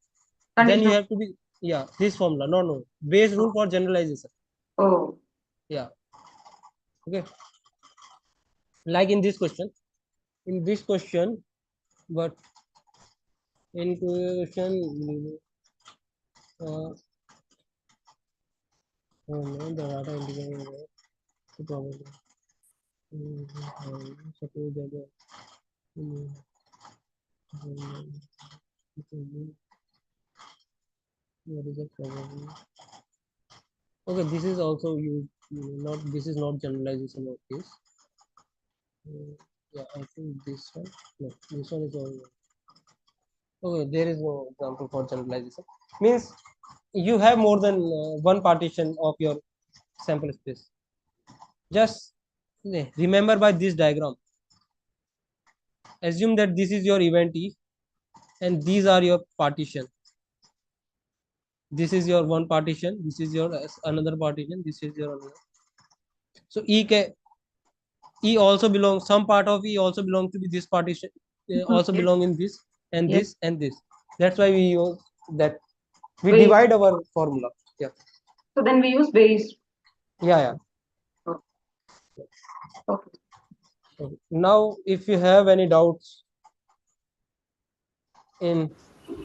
Then you have to be, yeah, this formula. No, Bayes rule for generalization. Oh. Yeah. Okay. Like in this question. In this question, but in question, oh no, the data indicator. Suppose that what is the probability? Okay, this is also not this is not generalization of this. Yeah, I think this one. No, this one is all. Okay, there is no example for generalization. Means you have more than one partition of your sample space. Just remember by this diagram. Assume that this is your event E and these are your partition. This is your one partition, this is your another partition, this is your another. So E also belongs, some part of E also belong to be this partition, also belong in this and Yes. this and this. That's why we use that. We Base. divide our formula. Yeah. So then we use base. Yeah. Okay. Okay. Now, if you have any doubts in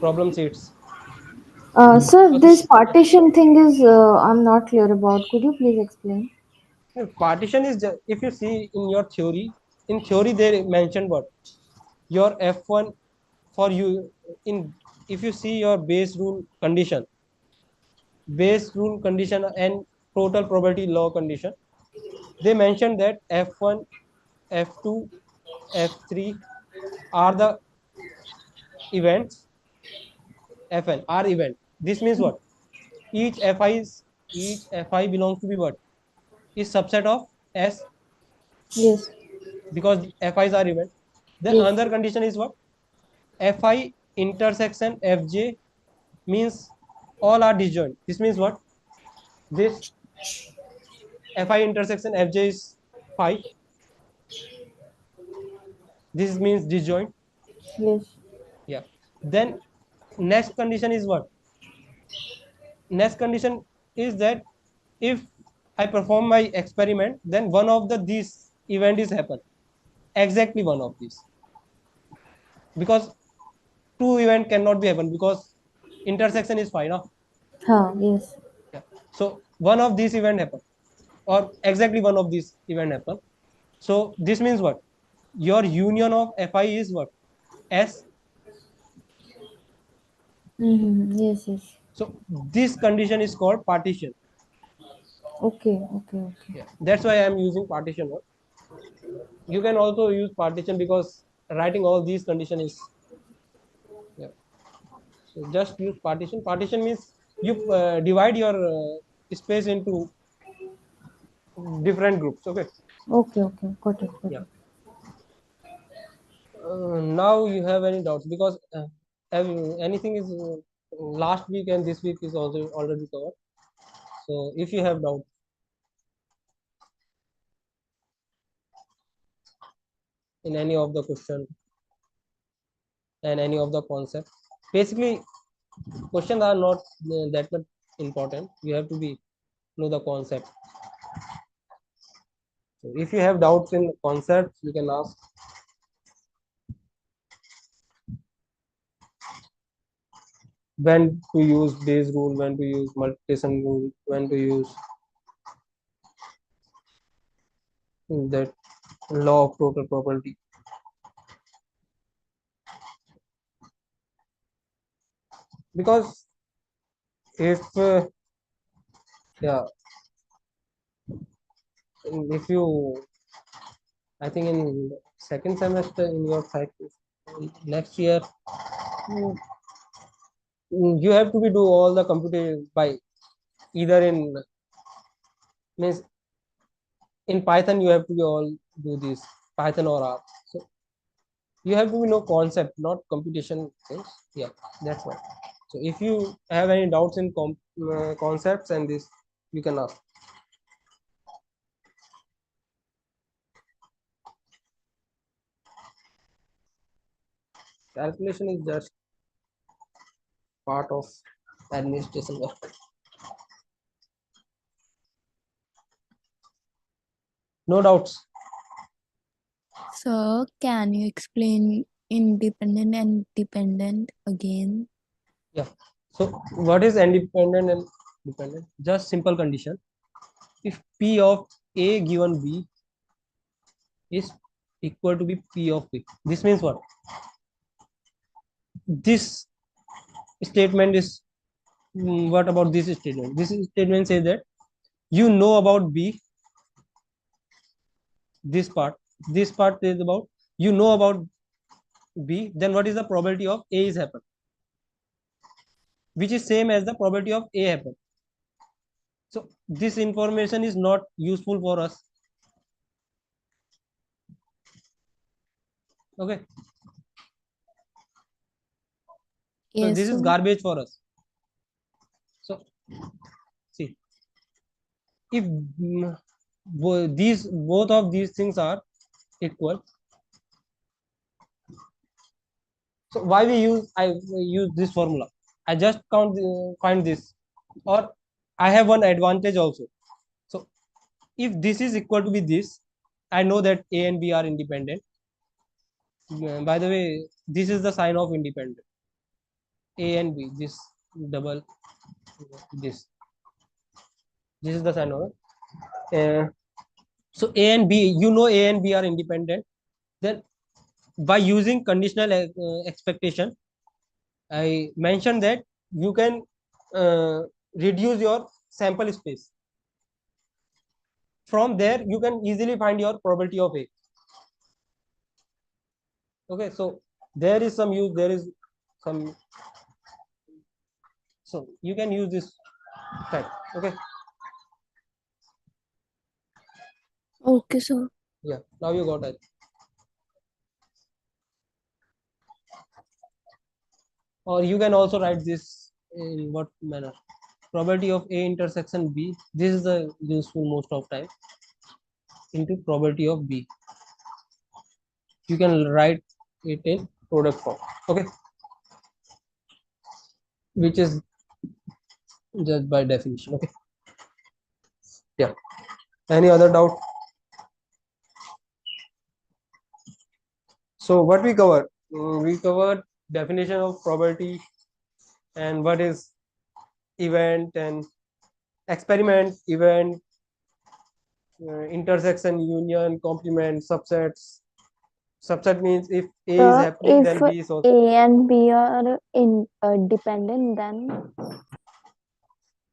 problem sheets. Sir, this partition thing is I'm not clear about. Could you please explain? Partition is just, if you see in your theory, in theory they mentioned what your F1 for you in, if you see your base rule condition and total probability law condition, they mentioned that F1, F2, F3 are the events, Fn are event. This means what? Each Fi belongs to be what? Is subset of S. Yes. Because Fi's are event. Then Yes. another condition is what? Fi intersection Fj means all are disjoint. This means what? This Fi intersection Fj is phi. This means disjoint. Yes. Yeah. Then next condition is what? Next condition is that if I perform my experiment, then one of these event is happen. Exactly one of these. Because two event cannot be happen because intersection is phi, no? Yes. Yeah. So one of these event happen, or exactly one of these event happen. So this means what? Your union of Fi is what? S. Yes. Yes. So this condition is called partition. Okay. Yeah. That's why I am using partition. You can also use partition because writing all these condition is, yeah. So just use partition. Partition means you divide your space into different groups. Okay. Okay. Got it. Yeah. Now you have any doubts because anything is last week and this week is also already covered. So if you have doubt, in any of the question and any of the concept, basically questions are not that much important. You have to know the concept. So if you have doubts in concepts, you can ask. When to use base rule, when to use multiplication rule, when to use that law of total probability. Because if if you, I think in second semester in your next year, you have to do all the computation by either in, means in Python you have to all do this Python or R. So you have to know concept, not computation things. Yeah, that's why. So if you have any doubts in concepts and this, you can ask. Calculation is just part of administration work. No doubts. Sir, can you explain independent and dependent again? Yeah. So what is independent and dependent? Just simple condition. If P of A given B is equal to be P of B. This means what? This statement is, what about this statement? This statement says that you know about B, this part is about you know about B, then what is the probability of A is happen, which is same as the probability of A happen. So this information is not useful for us. Okay. So Yes, this is sir. garbage for us. So see, if both of these things are equal, so why we use this formula? I just find this, or I have one advantage also. So if this is equal to be this, I know that A and B are independent. By the way, this is the sign of independent. A and B, this double, this is the sign of so A and B, you know A and B are independent. Then by using conditional expectation, I mentioned that you can reduce your sample space. From there, you can easily find your probability of A. Okay, so there is some use, there is some, so you can use this fact. Okay. Okay, sir. Yeah, now you got it. Or you can also write this in what manner? Probability of A intersection B. This is the useful most of time, into probability of B. You can write it in product form. Okay, which is just by definition. Okay. Yeah. Any other doubt? So what we covered? We covered definition of probability and what is event and experiment, event, intersection, union, complement, subsets. Subset means if A is happening, If then B is also. A and B are dependent, then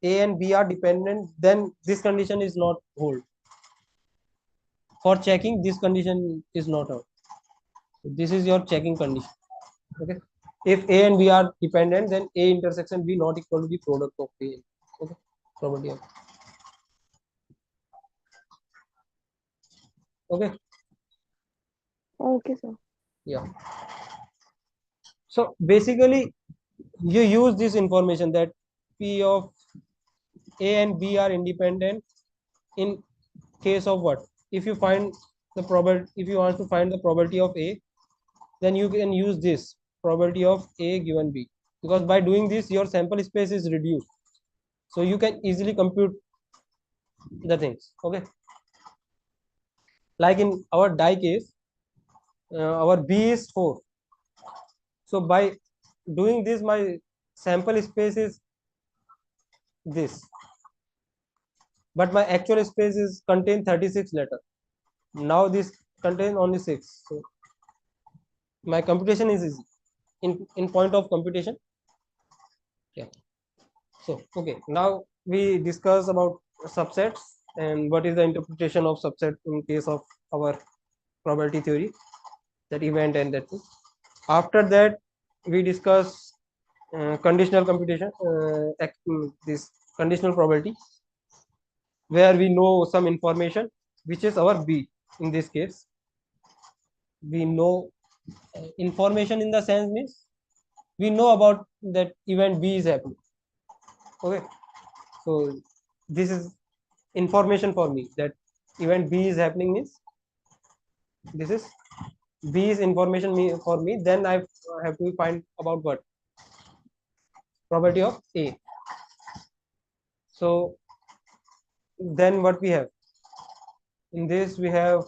A and B are dependent, then this condition is not hold. For checking, this condition is not out. So this is your checking condition. Okay. If A and B are dependent, then A intersection B not equal to the product of A. Okay. Probability of. Okay. okay, sir. Yeah. So basically, you use this information that P of A and B are independent in case of what? If you find the probability, if you want to find the probability of A, then you can use this probability of A given B, because by doing this your sample space is reduced, so you can easily compute the things. Okay, like in our die case, our B is 4, so by doing this my sample space is this, but my actual space is contain 36 letter. Now this contain only 6, so my computation is easy in point of computation. Yeah. So okay, now we discuss about subsets and what is the interpretation of subset in case of our probability theory, that event and that thing. After that, we discuss conditional computation, this conditional probability, where we know some information, which is our B. In this case, we know information in the sense means we know about that event B is happening. Okay, so this is information for me that event B is happening means this is B is information for me. Then I have to find about what? Probability of A. So then what we have? In this we have,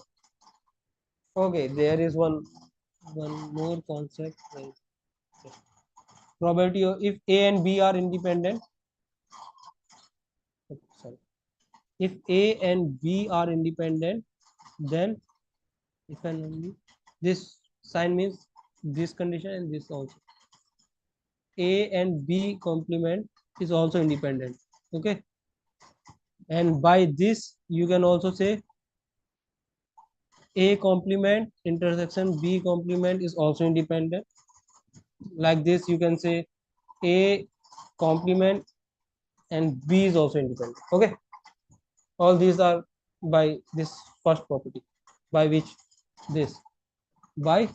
okay, there is one more concept. Probability of if A and B are independent. Sorry. If A and B are independent, then if and only this sign means this condition and this also. A and B complement is also independent. Okay. And by this you can also say A complement intersection B complement is also independent. Like this you can say A complement and B is also independent. Okay. All these are by this first property, by which this by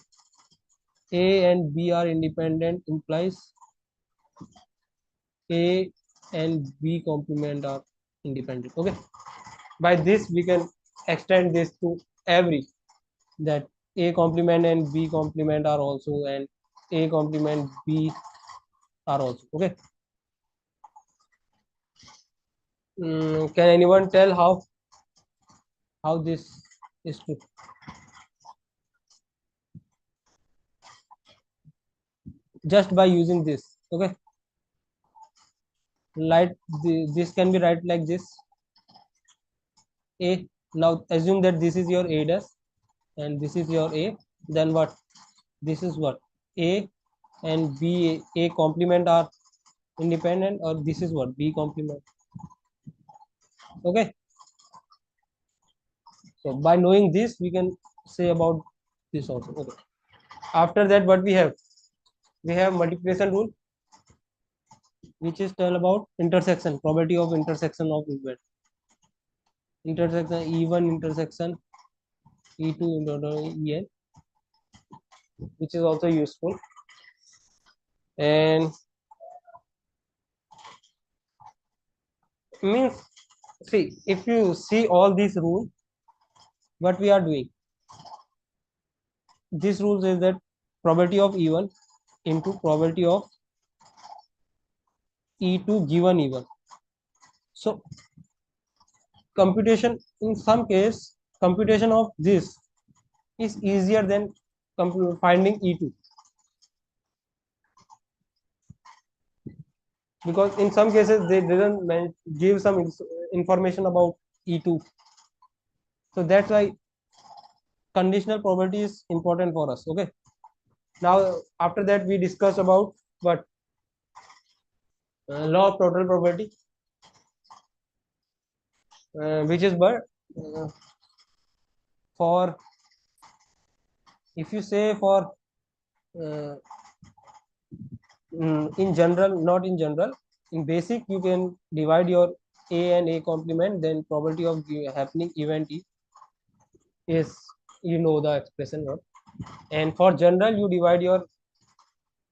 A and B are independent implies A and B complement are independent. Okay. By this we can extend this to every, that A complement and B complement are also, and A complement B are also. Okay. Can anyone tell how this is true? Just by using this. Okay. This can be right like this. A. Now assume that this is your A dash and this is your A. Then what? This is what? A and B, A complement are independent, or this is what? B complement. Okay. So by knowing this, we can say about this also. Okay. After that, what we have? We have multiplication rule, which is tell about intersection, probability of intersection of event. Intersection E1 intersection E2 En, which is also useful. And means, see, if you see all these rules, what we are doing, this rule says that probability of E1 into probability of E2 given E1. So computation, in some case, computation of this is easier than finding E2, because in some cases they didn't give some information about E2. So that's why conditional probability is important for us. Okay. Now after that we discuss about what? Law of total probability, which is but for, if you say for uh, in general, not in general, in basic you can divide your A and A complement, then probability of happening event is, you know the expression, not. And for general you divide your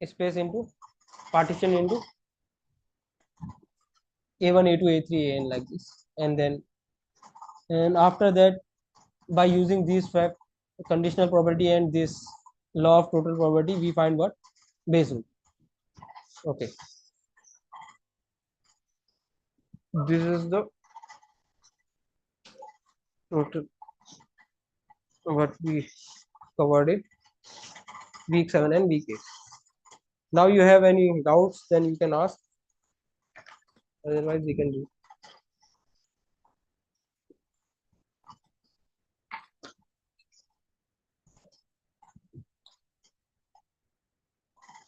space into partition into A1 A2 A3 AN like this, and then, and after that by using these fact, conditional probability and this law of total probability, we find what? Base rule. Okay. This is the total what we covered it week 7 and week 8. Now you have any doubts, then you can ask, otherwise we can do.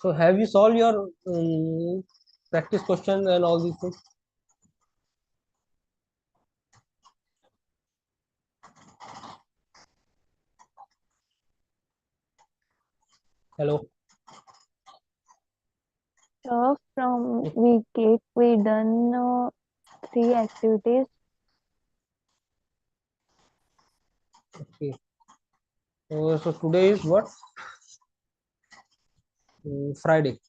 So have you solved your practice questions and all these things? Hello. So from week 8, we done 3 activities. Okay. So today is what? Friday.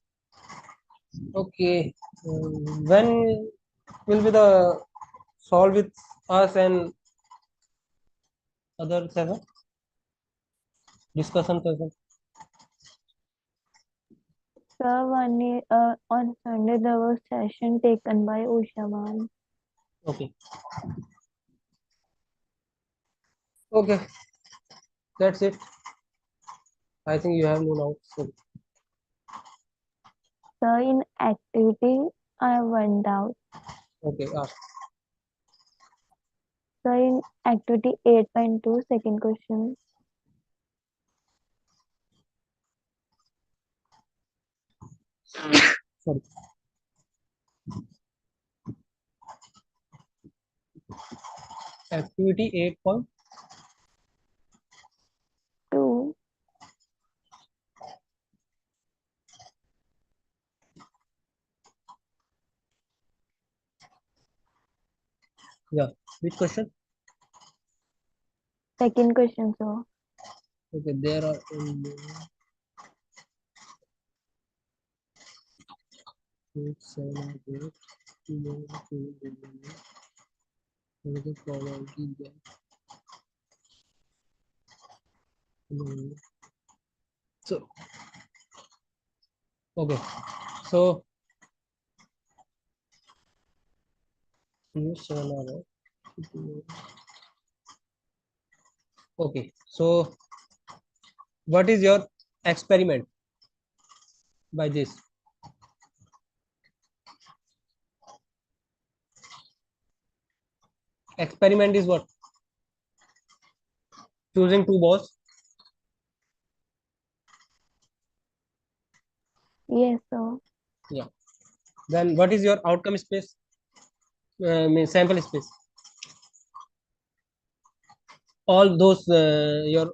Okay. When will be the solve with us and other session? Discussion session. So on Sunday there was session taken by Usha ma'am. Okay. Okay. That's it. I think you have no doubts. So, So in activity, I went out. okay. So in activity 8.2, second question. Sorry. Activity 8.2. Yeah. Which question? Second question, sir. Okay. There are. Six, seven, eight, two, so okay, so okay, so what is your experiment by this? Experiment is what? Choosing two balls. Yes, sir. Yeah. Then what is your outcome space? Means sample space. All those your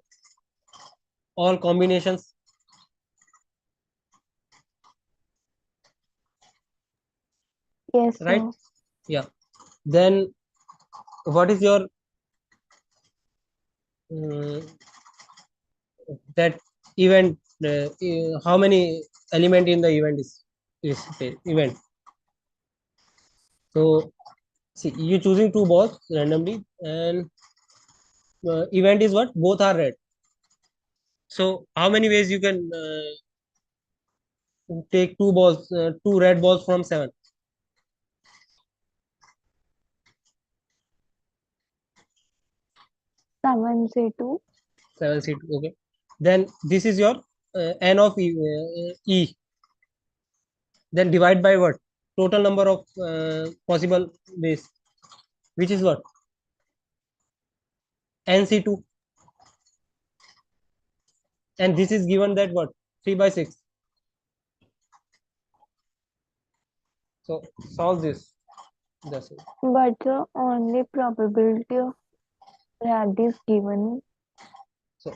all combinations. Yes, right? sir. Yeah. Then what is your that event? How many element in the event is event? So see, you choosing two balls randomly, and event is what? Both are red. So how many ways you can take two balls, two red balls from seven? Seven C2. 7 C2. Okay. Then this is your n of E. Then divide by what? Total number of possible ways, which is what? NC2. And this is given that what? 3/6. So solve this. That's it. But only probability of that is given. So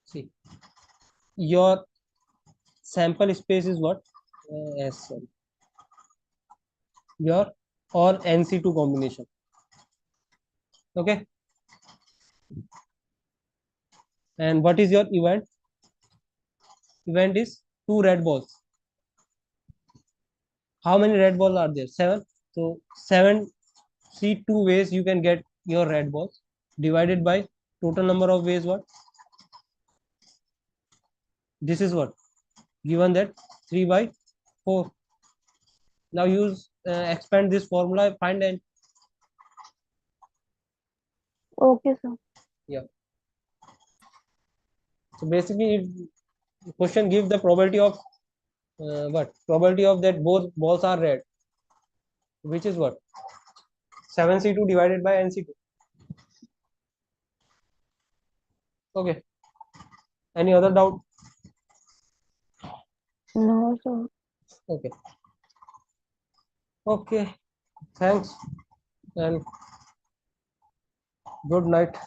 see, your sample space is what? Yes, sorry. Your or NC2 combination. Okay. And what is your event? Event is two red balls. How many red balls are there? Seven. So 7C2 ways you can get your red balls, divided by total number of ways. What? This is what? Given that 3/4. Now use expand this formula, find and Okay, sir. yeah. So basically, if question give the probability of what? Probability of that both balls are red, which is what? 7C2 divided by NC2. Okay. Any other doubt? No, sir. Okay. Okay. Thanks and good night.